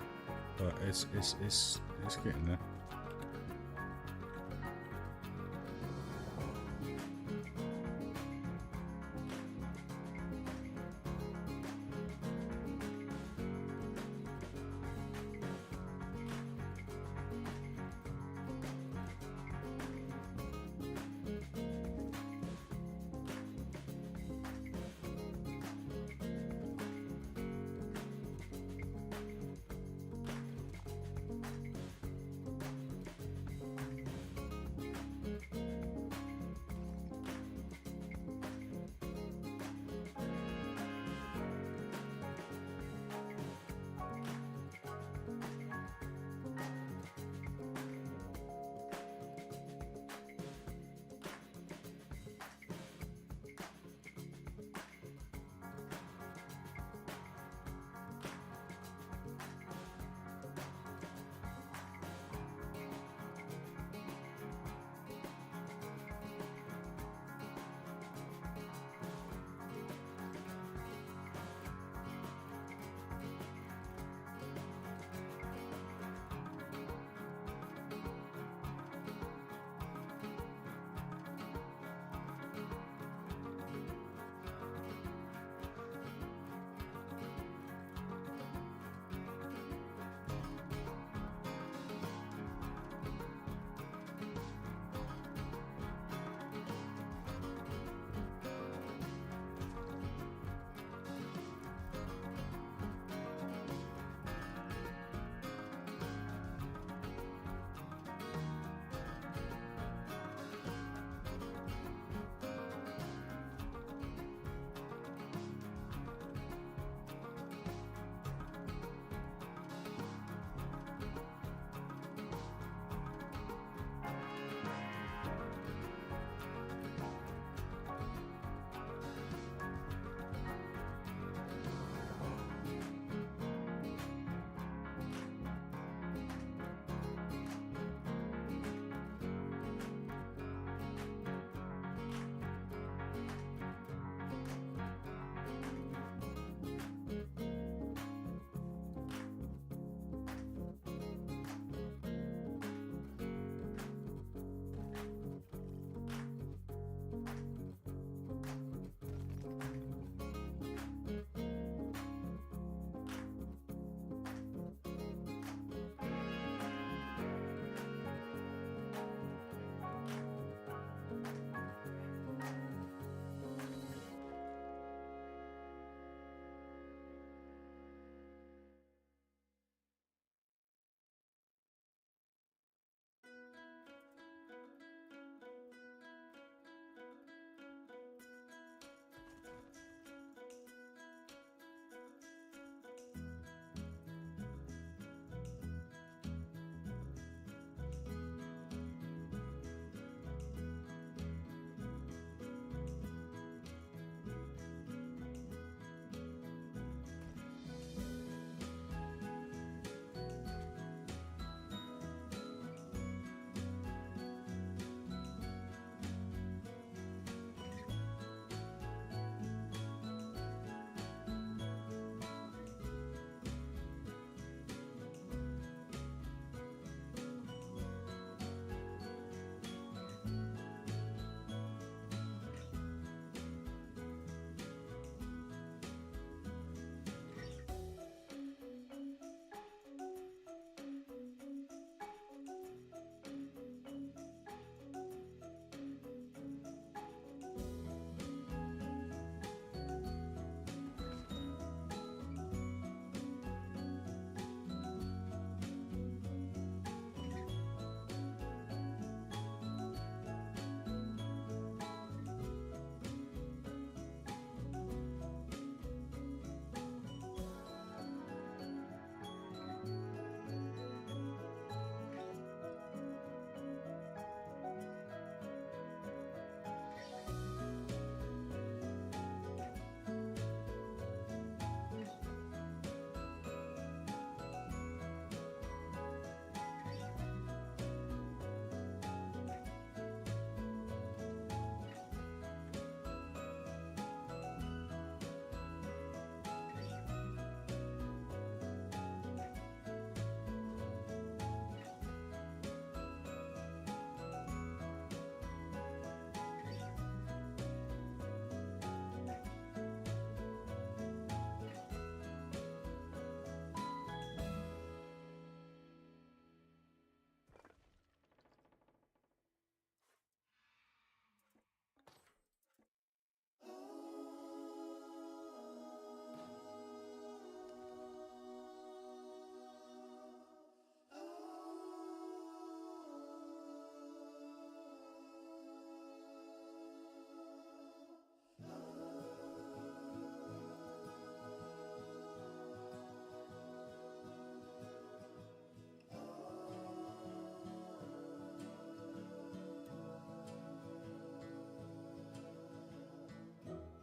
but it's getting there.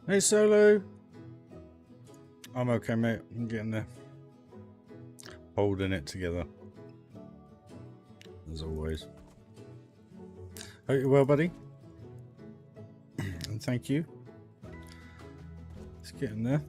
Hey, Solo. I'm okay, mate. I'm getting there. Holding it together. As always. Hope you're well, buddy. And thank you. It's getting there.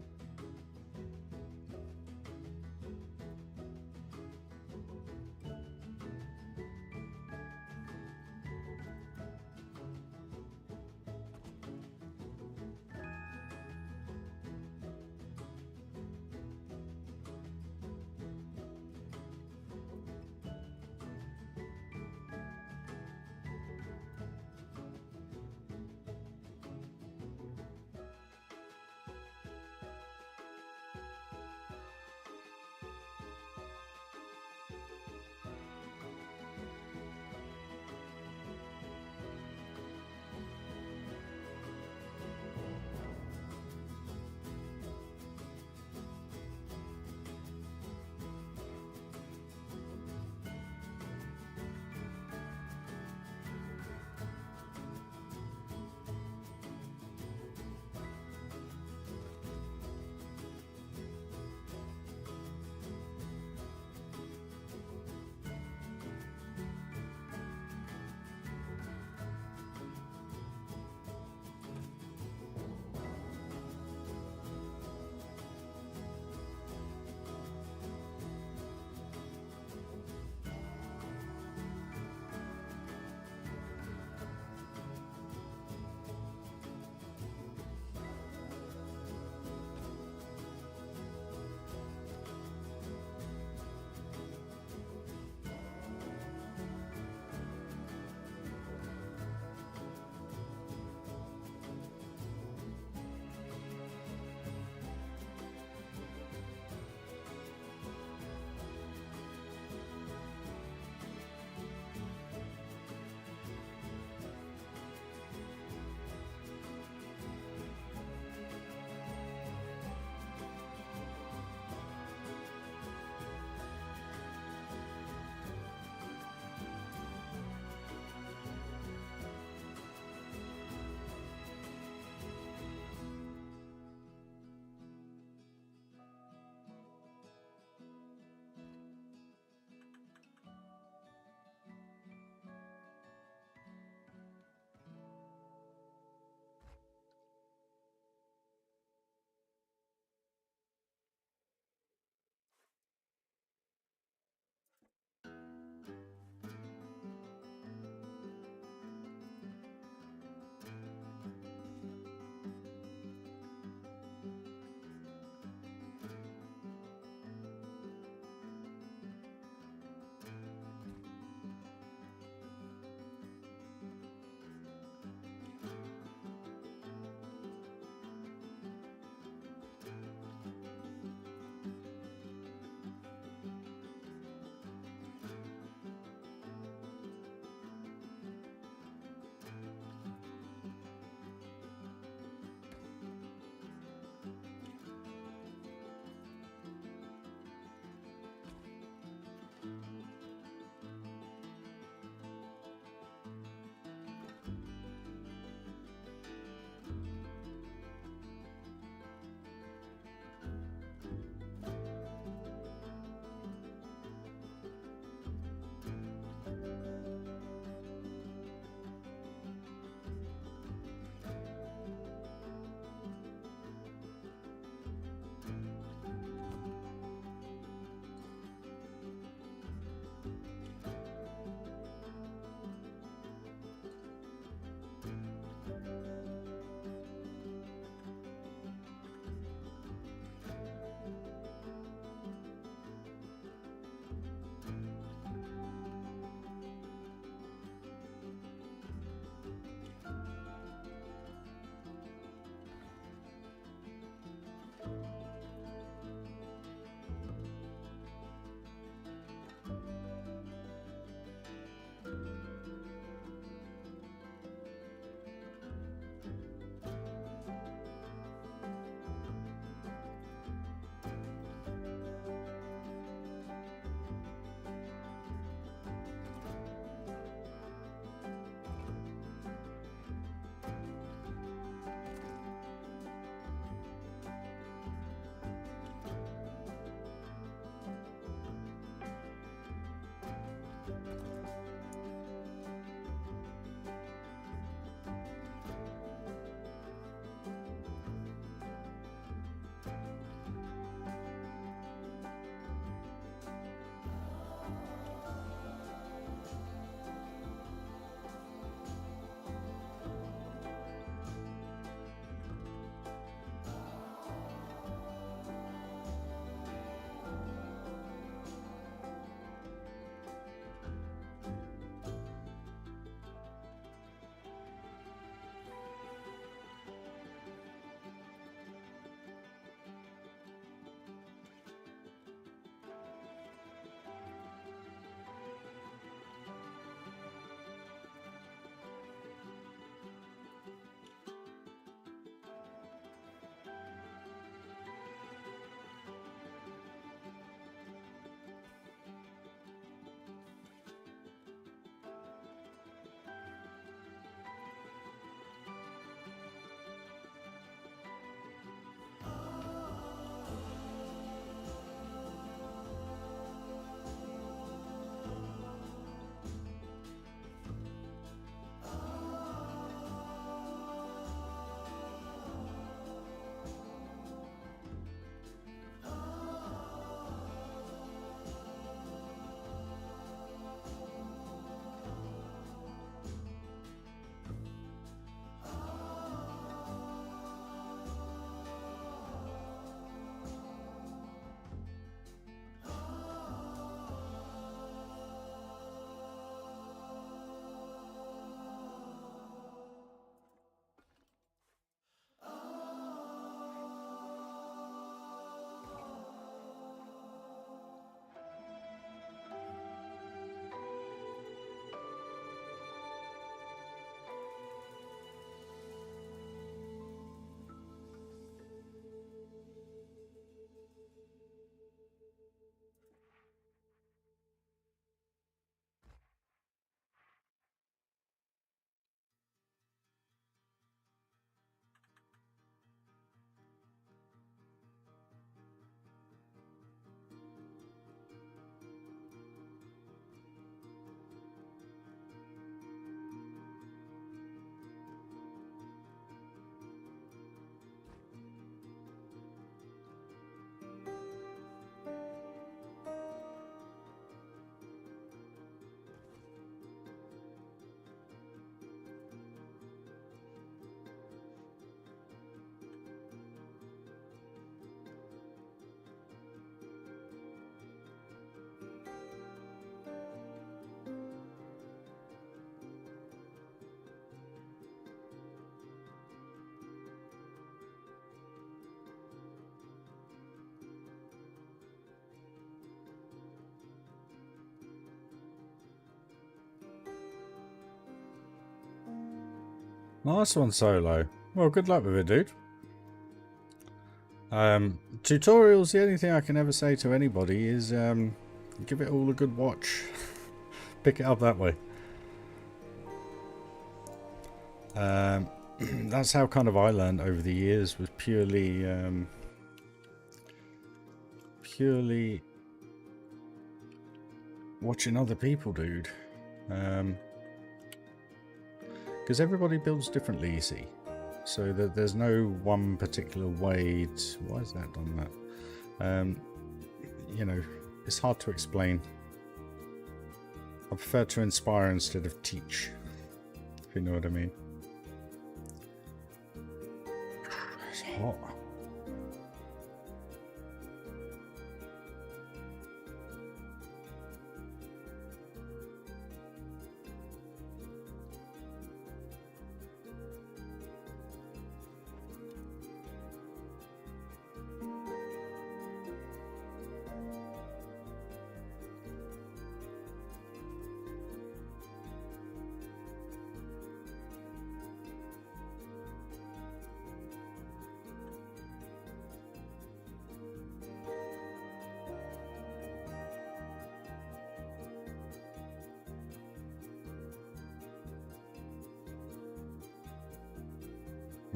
Nice one, Solo. Well, good luck with it, dude. Tutorials, the only thing I can ever say to anybody is give it all a good watch. Pick it up that way. That's how kind of I learned over the years, was purely watching other people, dude. Because everybody builds differently, you see. So there's no one particular way to... Why has that done that? You know, it's hard to explain. I prefer to inspire instead of teach, if you know what I mean. It's hot.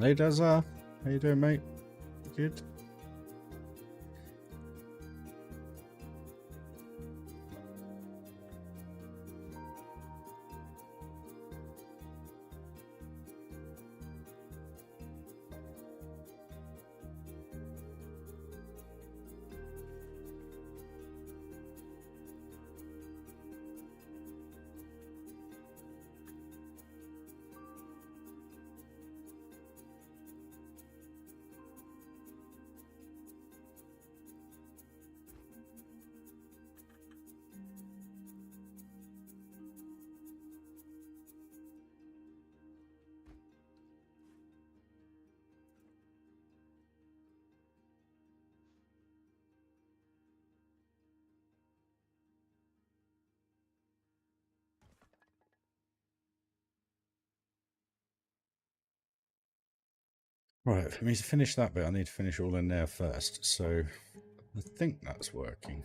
Hey Dazza, how you doing, mate? Good? Right, for me to finish that bit, I need to finish all in there first, so I think that's working.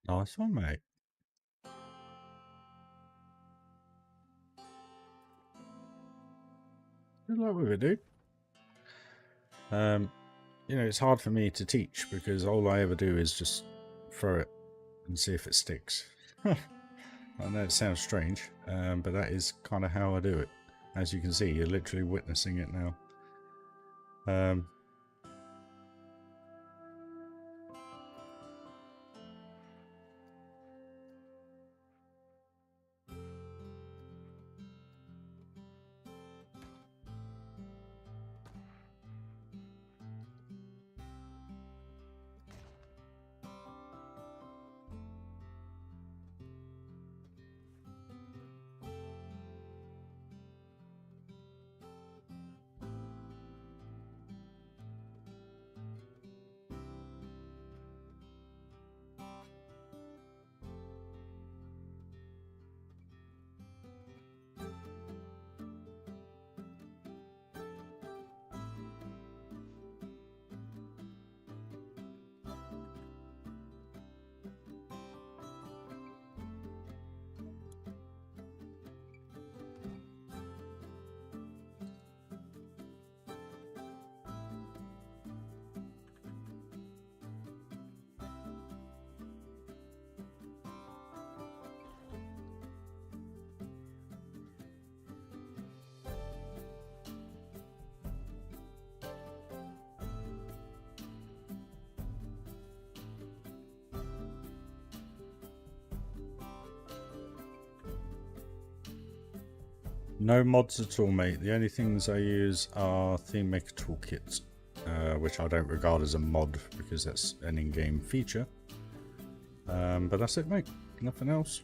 Nice one, mate. Good luck with it, dude. You know, it's hard for me to teach because all I ever do is just throw it and see if it sticks. I know it sounds strange, but that is kind of how I do it. As you can see, you're literally witnessing it now. No mods at all, mate. The only things I use are theme maker toolkits, which I don't regard as a mod because that's an in-game feature. But that's it, mate. Nothing else.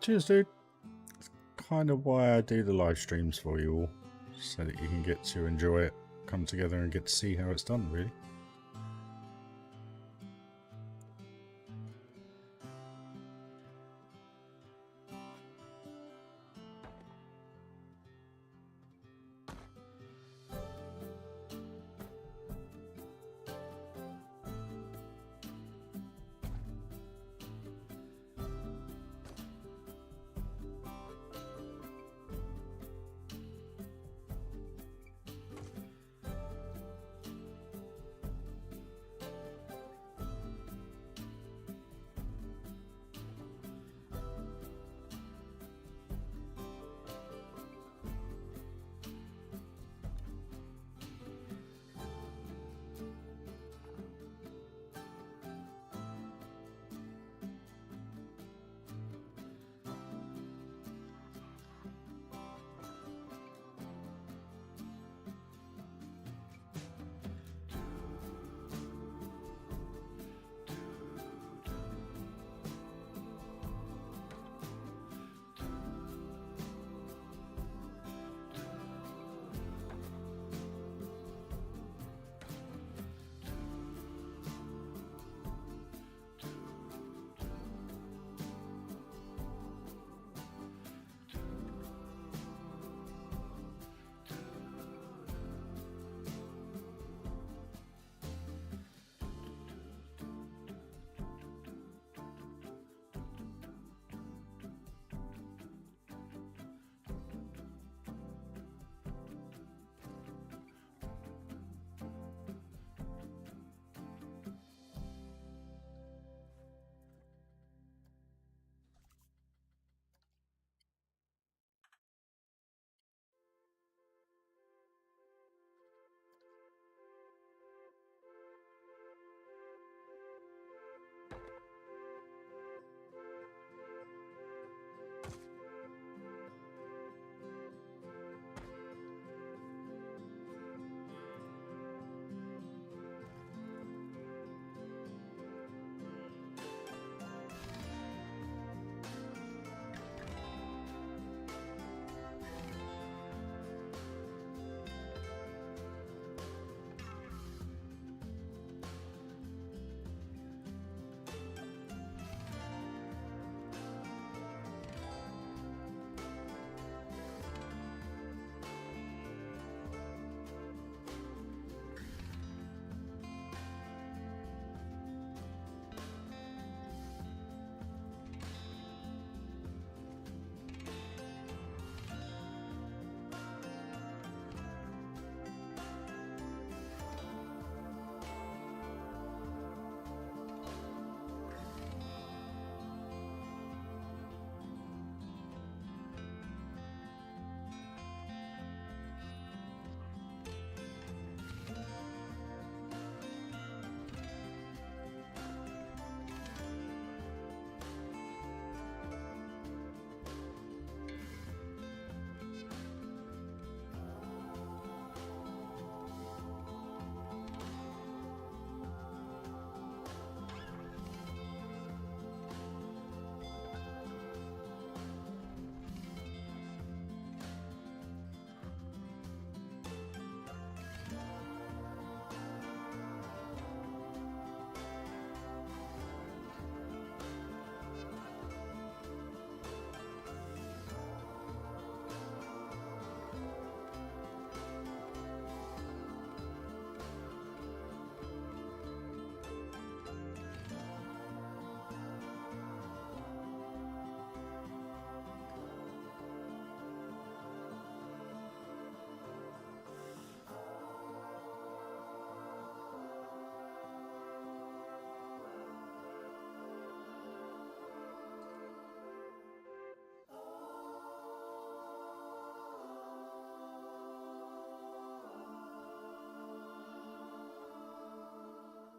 Cheers, dude. That's kind of why I do the live streams for you all, so that you can get to enjoy it, come together and get to see how it's done, really.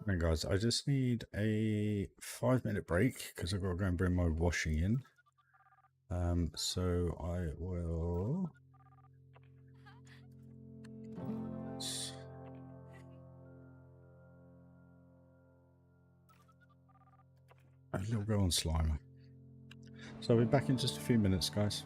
Right, guys, I just need a 5-minute break because I've got to go and bring my washing in. So I will. A little go on Slimer. So I'll be back in just a few minutes, guys.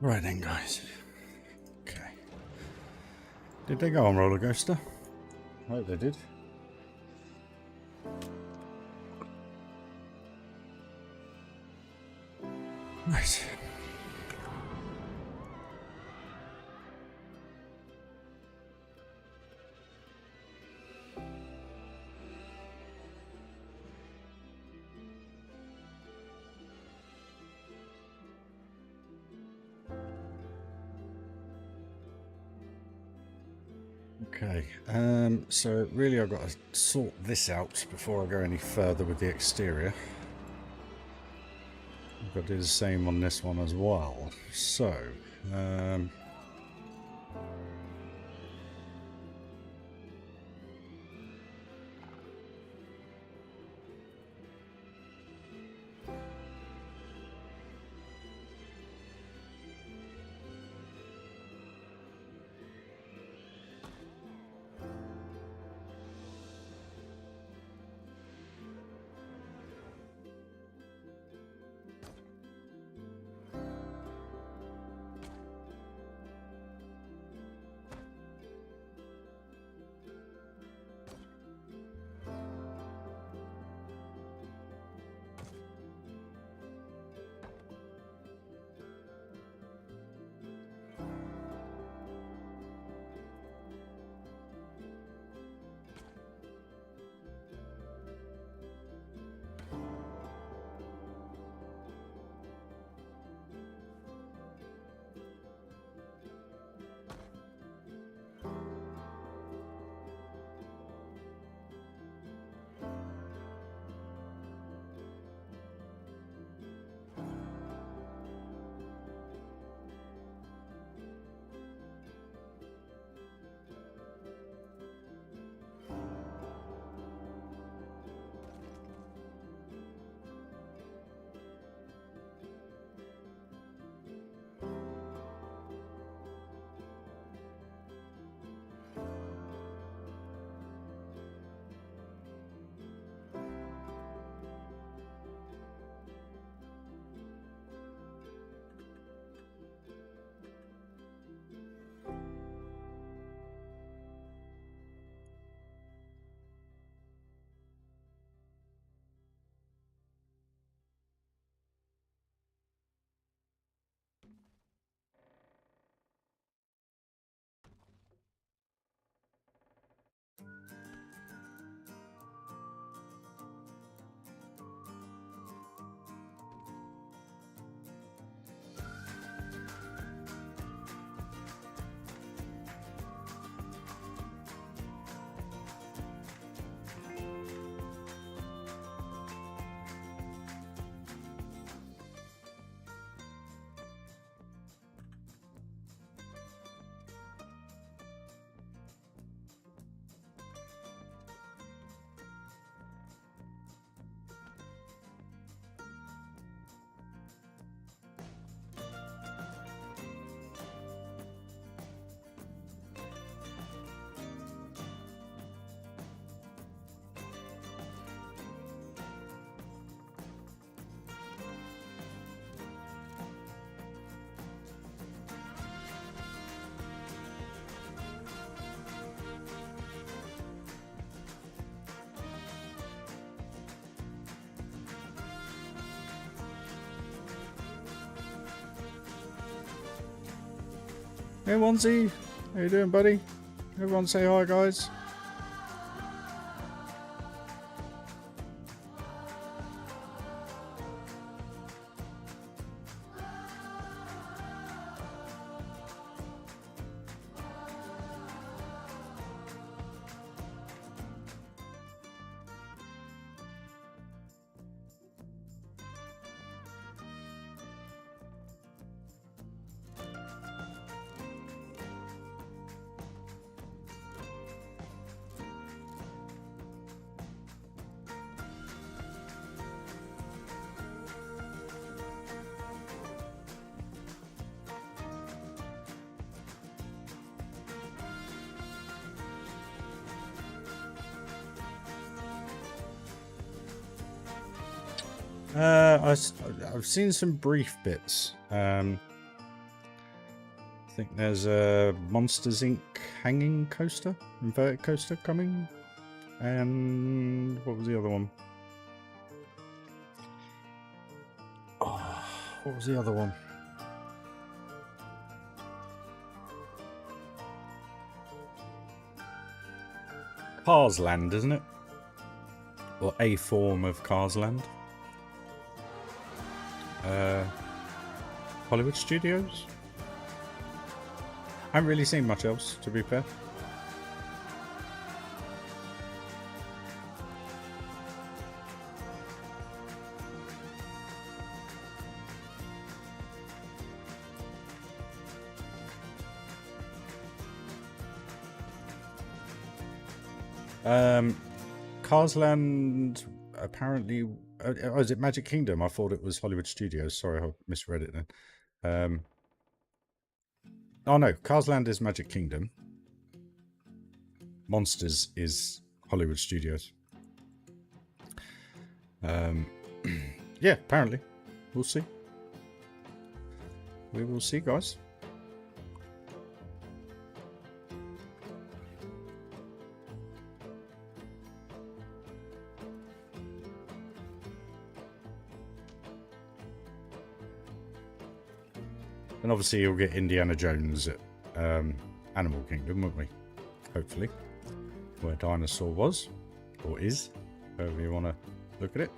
Right then, guys. Okay. Did they go on roller coaster? I hope they did. Right. Okay, so really I've got to sort this out before I go any further with the exterior. I've got to do the same on this one as well. So, hey Onesie, how you doing, buddy? Everyone say hi, guys. I've seen some brief bits. I think there's a Monsters Inc. hanging coaster, inverted coaster coming. And what was the other one? Oh, what was the other one? Cars Land, isn't it? Or a form of Cars Land. Hollywood Studios? I haven't really seen much else, to be fair. Cars Land apparently. Oh, is it Magic Kingdom? I thought it was Hollywood Studios. Sorry, I misread it then. Oh no, Cars Land is Magic Kingdom. Monsters is Hollywood Studios. Yeah, apparently. We'll see. We will see, guys. And obviously you'll get Indiana Jones at Animal Kingdom, won't we? Hopefully. Where Dinosaur was. Or is. However you want to look at it.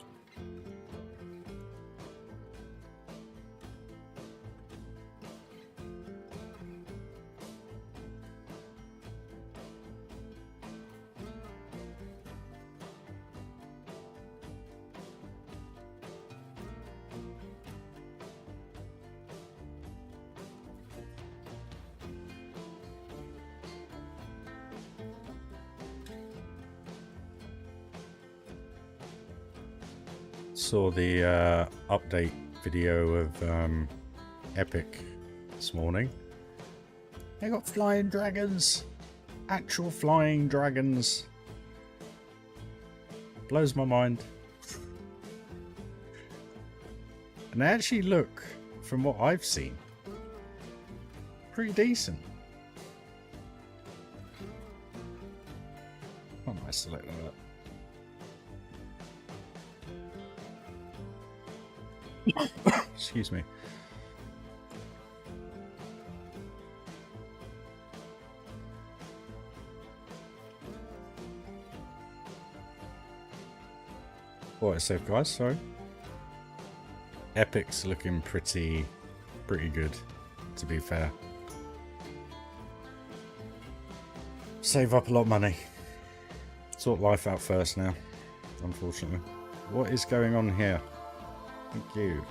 Saw the update video of Epic this morning. They got flying dragons. Actual flying dragons. Blows my mind. And they actually look, from what I've seen, pretty decent. Oh, nice select that. Excuse me. What I said, guys, sorry. Epic's looking pretty good, to be fair. Save up a lot of money. Sort life out first now, unfortunately. What is going on here? Thank you.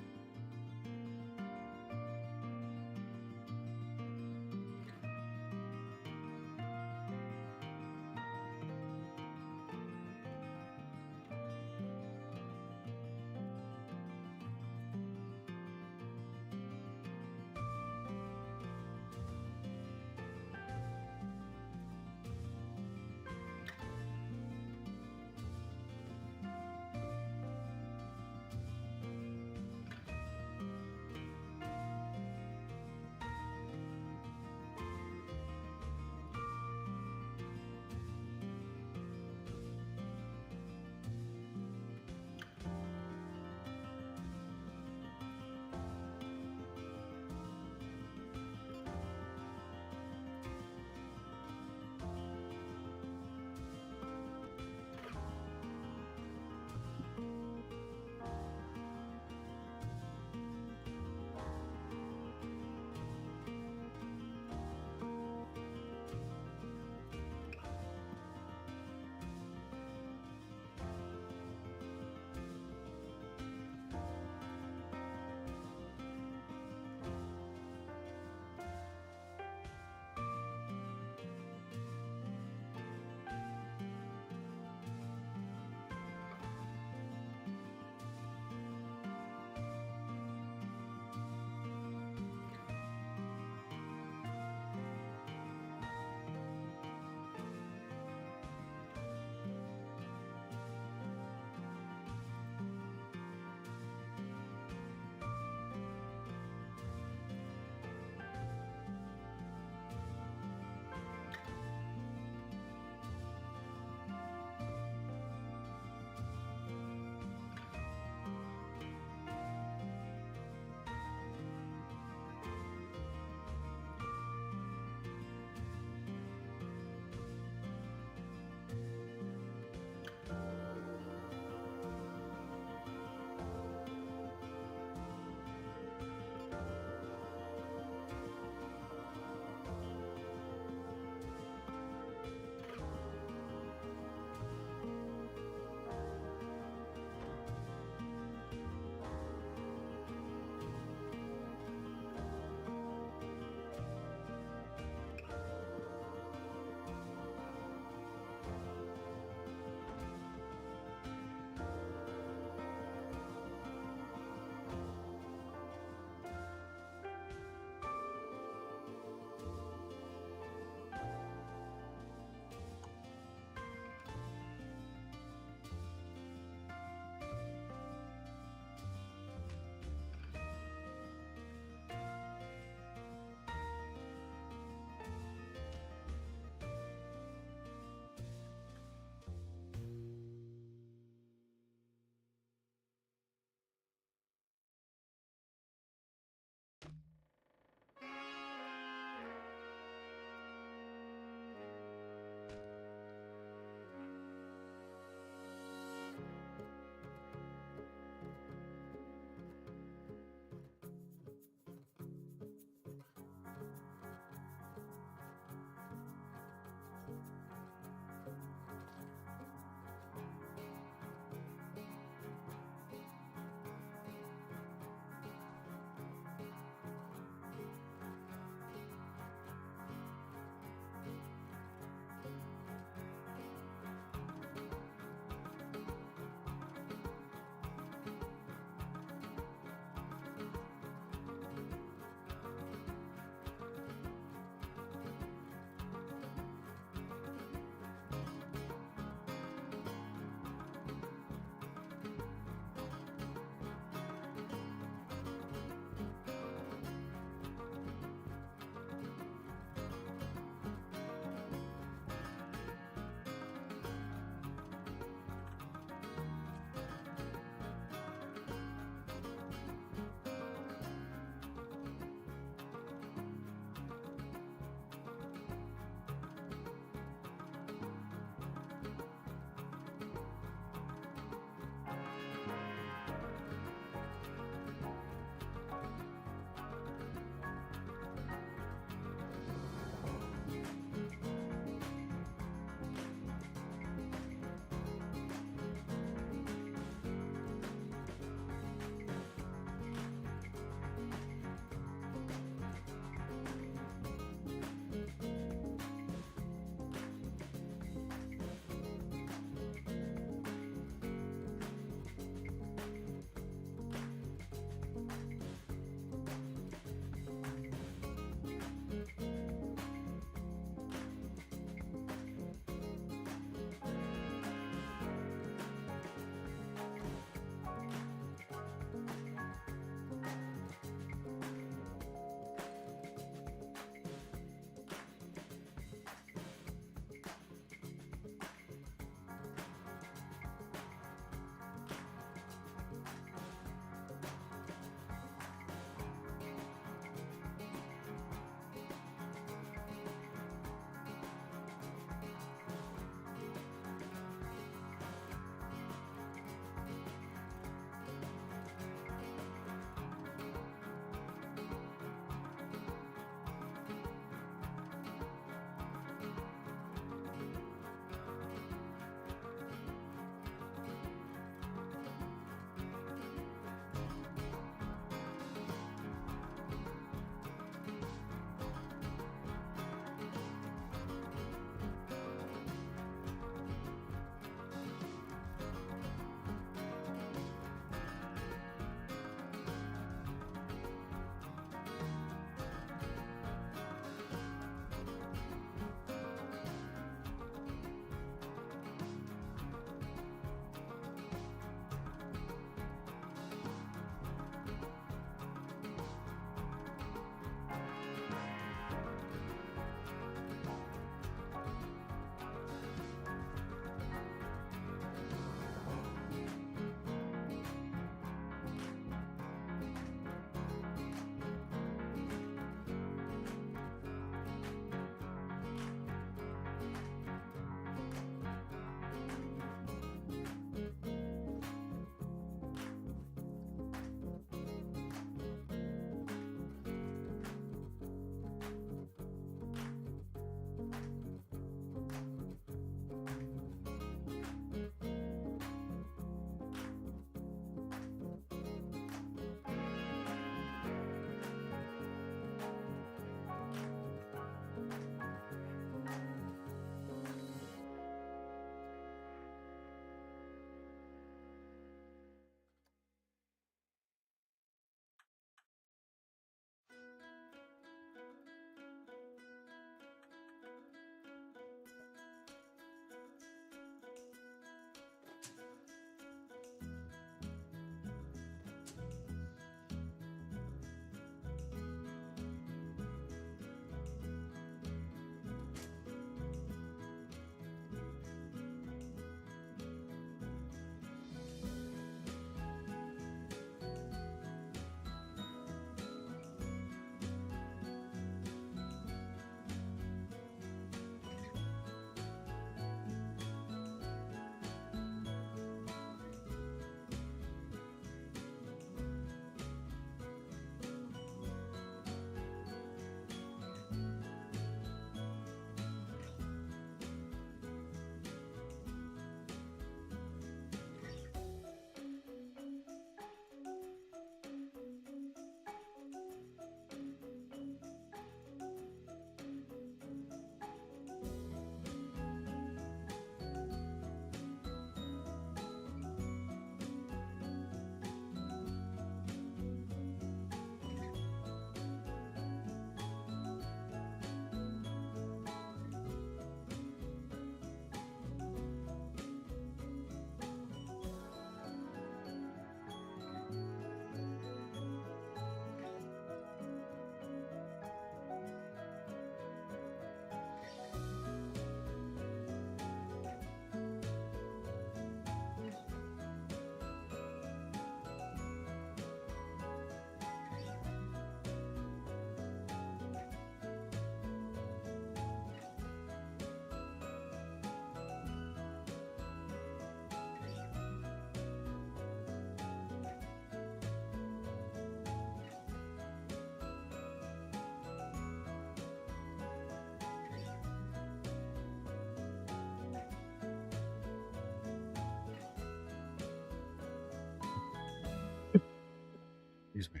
Excuse me.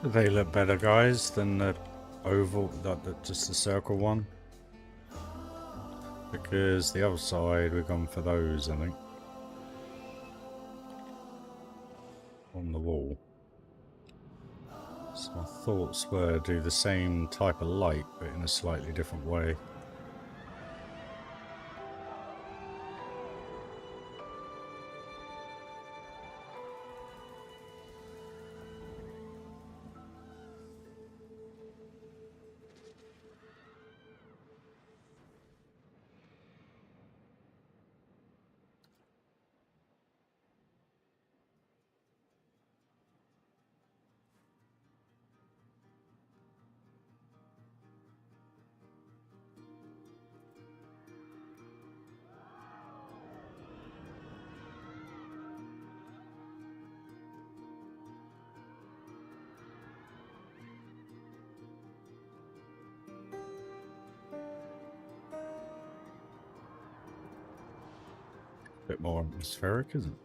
They look better, guys, than the oval, just the circle one. Because the other side, we've gone for those, I think. On the wall. So my thoughts were do the same type of light, but in a slightly different way. Bit more atmospheric, isn't it?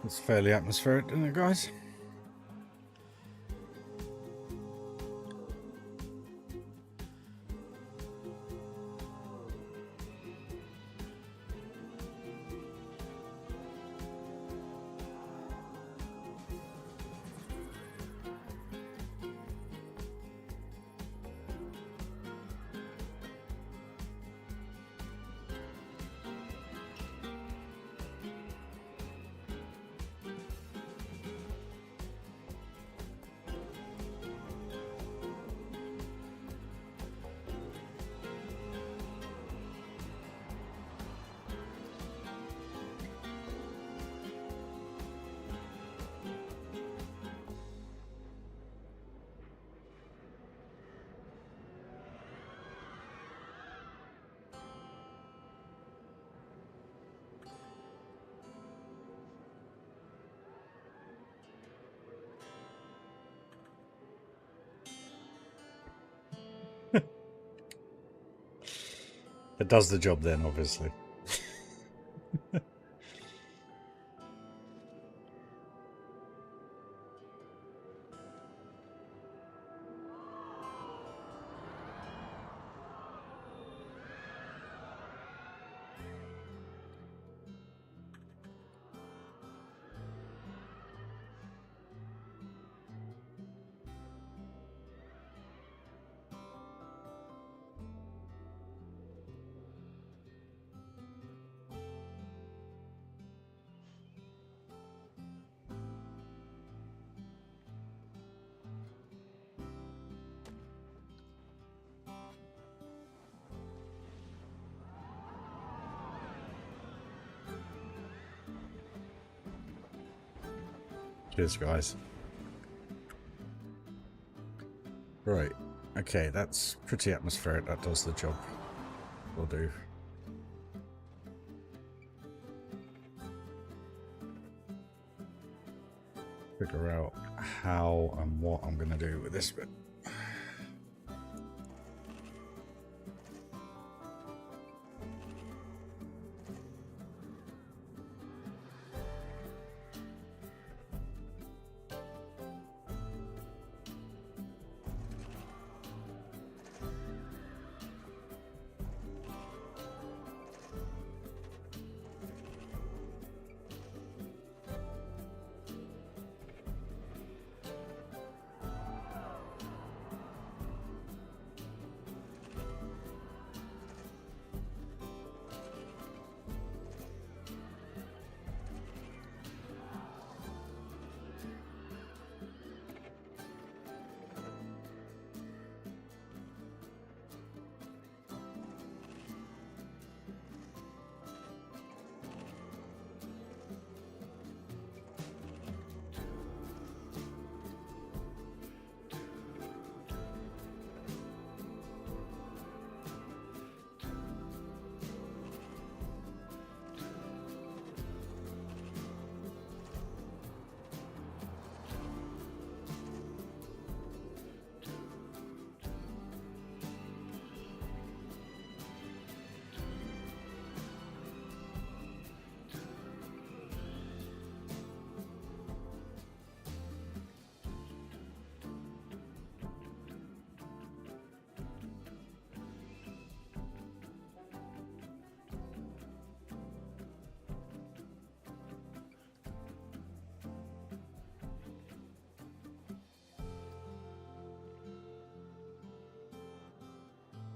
It's fairly atmospheric, isn't it, guys? It does the job then, obviously. Cheers, guys. Right. Okay, that's pretty atmospheric. That does the job. Will do. Figure out how and what I'm going to do with this bit.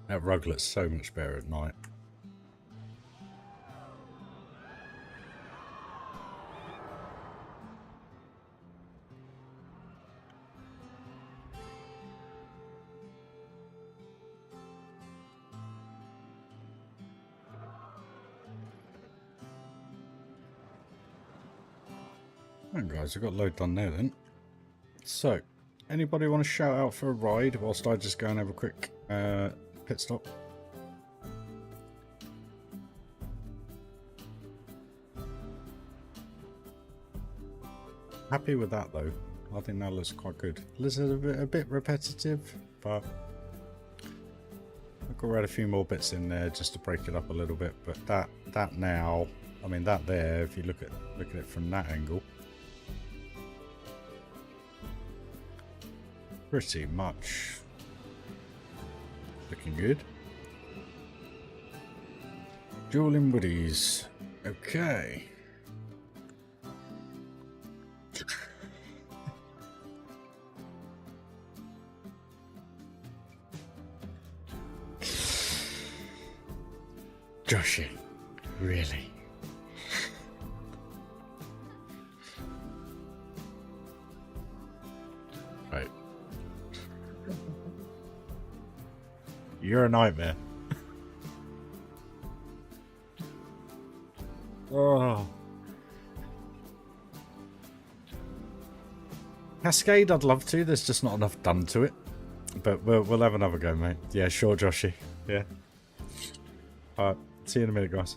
That rug looks so much better at night. Right, guys, I've got a load done there then. So, anybody want to shout out for a ride whilst I just go and have a quick pit stop? Happy with that though. I think that looks quite good. Lizard a bit repetitive, but I've got to add a few more bits in there just to break it up a little bit. But that now, I mean that there, if you look at it from that angle, Pretty much. Looking good. Dueling woodies. Okay. Joshy, really? Right. You're a nightmare. Oh. Cascade, I'd love to. There's just not enough done to it. But we'll have another go, mate. Yeah, sure, Joshy. Yeah. Alright, see you in a minute, guys.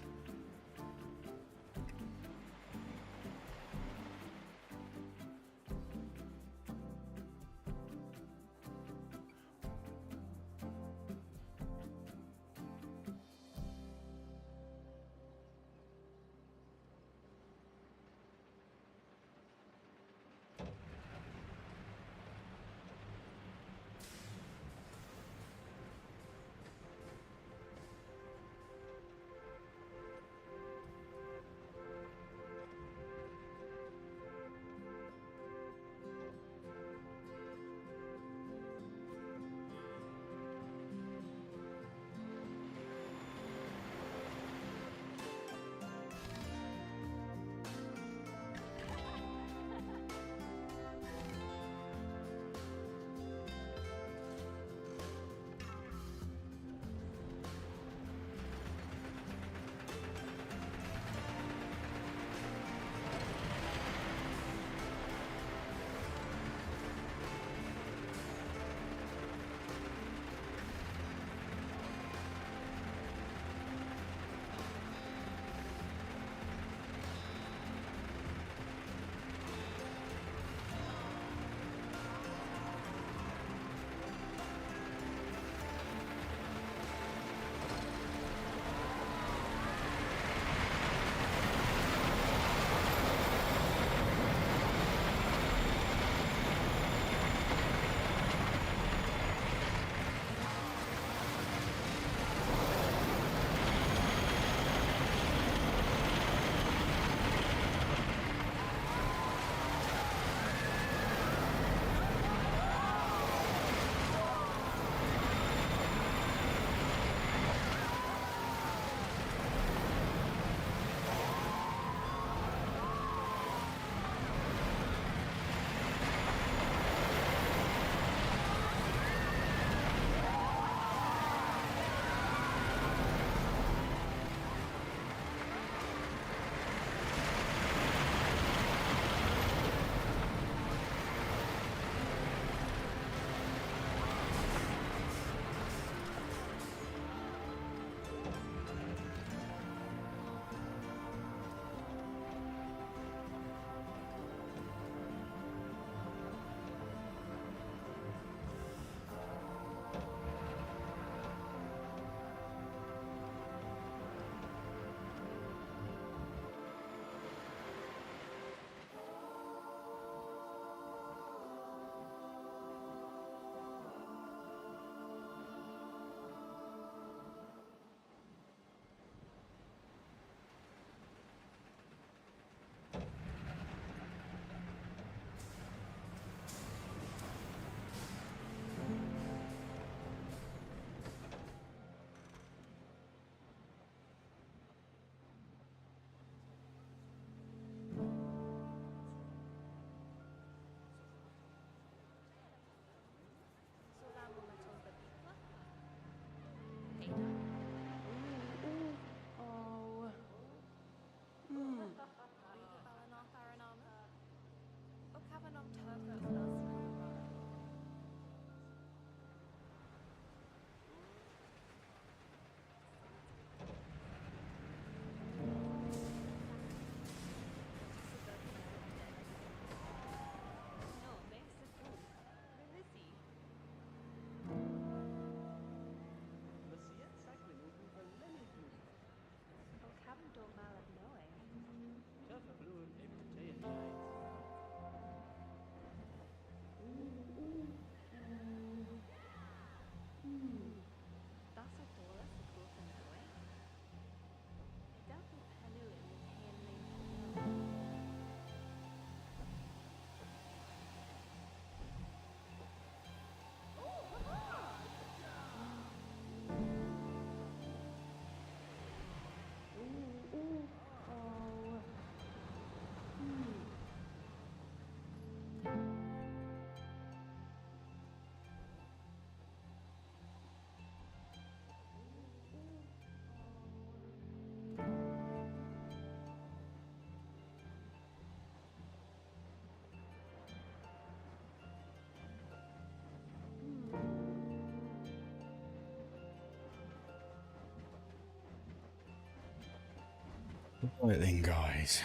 Right then, guys.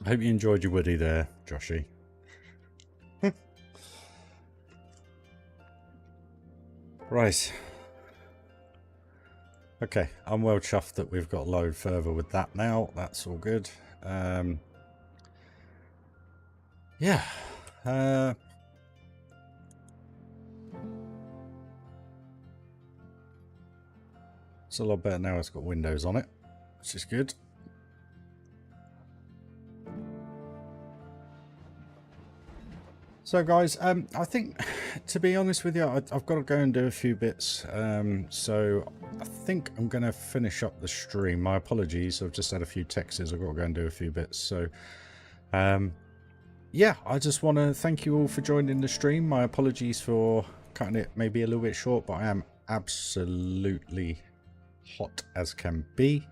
I hope you enjoyed your woody there, Joshy. Right. Okay, I'm well chuffed that we've got a load further with that now. That's all good. Yeah. It's a lot better now it's got windows on it, which is good. So guys, I think, to be honest with you, I've got to go and do a few bits. So I think I'm going to finish up the stream. My apologies, I've just had a few texts. I've got to go and do a few bits. So, yeah, I just want to thank you all for joining the stream. My apologies for cutting it maybe a little bit short, but I am absolutely hot as can be.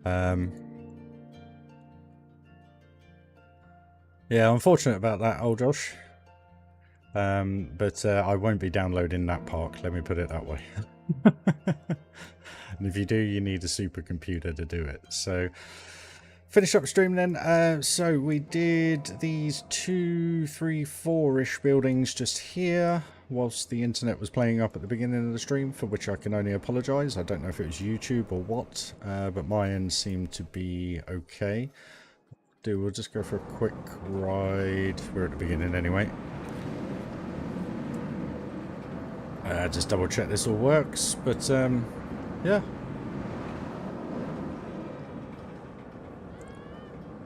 Yeah, unfortunate about that, old Josh. But I won't be downloading that park, let me put it that way. And if you do, you need a supercomputer to do it. So, finish up stream then. So we did these 2, 3, 4-ish buildings just here, whilst the internet was playing up at the beginning of the stream, for which I can only apologise. I don't know if it was YouTube or what, but my end seemed to be okay. We'll just go for a quick ride. We're at the beginning anyway. Just double check this all works, but yeah.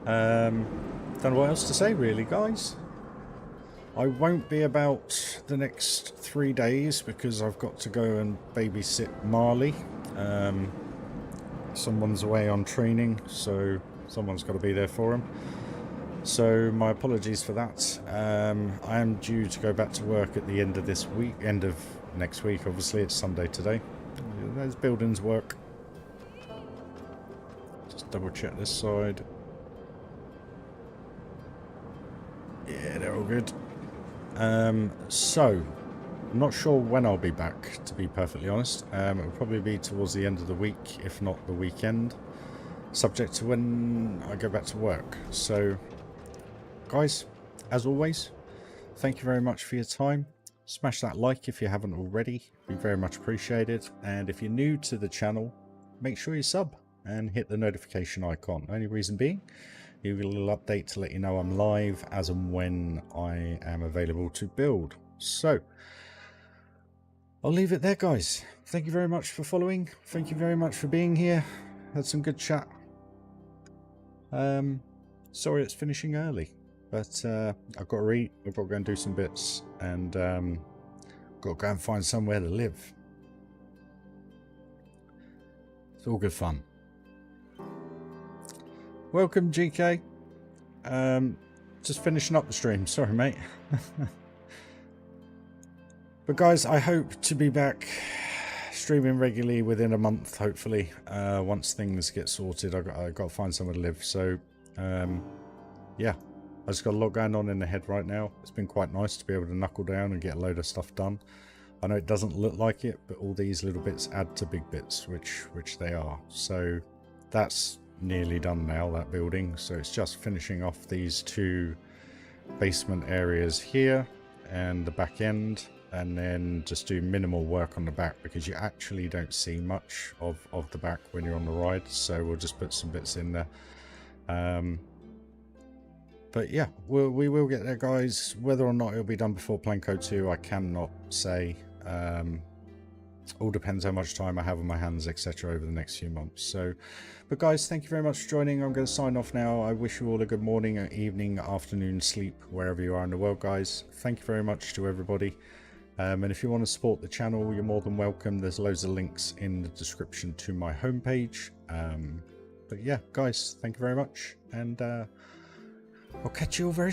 Don't know what else to say really, guys. I won't be about the next 3 days because I've got to go and babysit Marley. Someone's away on training, so someone's got to be there for him. So my apologies for that. I am due to go back to work at the end of this week, end of next week. Obviously, it's Sunday today. Those buildings work. Just double check this side. Yeah, they're all good. So, I'm not sure when I'll be back, to be perfectly honest. It'll probably be towards the end of the week, if not the weekend, subject to when I go back to work. So, guys, as always, thank you very much for your time. Smash that like if you haven't already, be very much appreciated. And if you're new to the channel, make sure you sub and hit the notification icon. Only reason being, you get a little update to let you know I'm live as and when I am available to build. So, I'll leave it there, guys. Thank you very much for following. Thank you very much for being here. Had some good chat. Sorry it's finishing early, but I've got to eat, I've got to go and do some bits, and got to go and find somewhere to live. It's all good fun. Welcome, GK. Just finishing up the stream. Sorry, mate. But guys, I hope to be back streaming regularly within a month, hopefully. Once things get sorted, I've got to find somewhere to live. So, yeah, I just got a lot going on in the head right now. It's been quite nice to be able to knuckle down and get a load of stuff done. I know it doesn't look like it, but all these little bits add to big bits, which they are. So that's nearly done now, that building. So it's just finishing off these 2 basement areas here and the back end, and then just do minimal work on the back because you actually don't see much of the back when you're on the ride. So we'll just put some bits in there. But yeah, we will get there, guys. Whether or not it'll be done before Planco 2, I cannot say. All depends how much time I have on my hands, etc. over the next few months. So, but guys, thank you very much for joining. I'm going to sign off now. I wish you all a good morning, evening, afternoon, sleep, wherever you are in the world, guys. Thank you very much to everybody. And if you want to support the channel, you're more than welcome. There's loads of links in the description to my homepage. But yeah, guys, thank you very much. And I'll catch you all very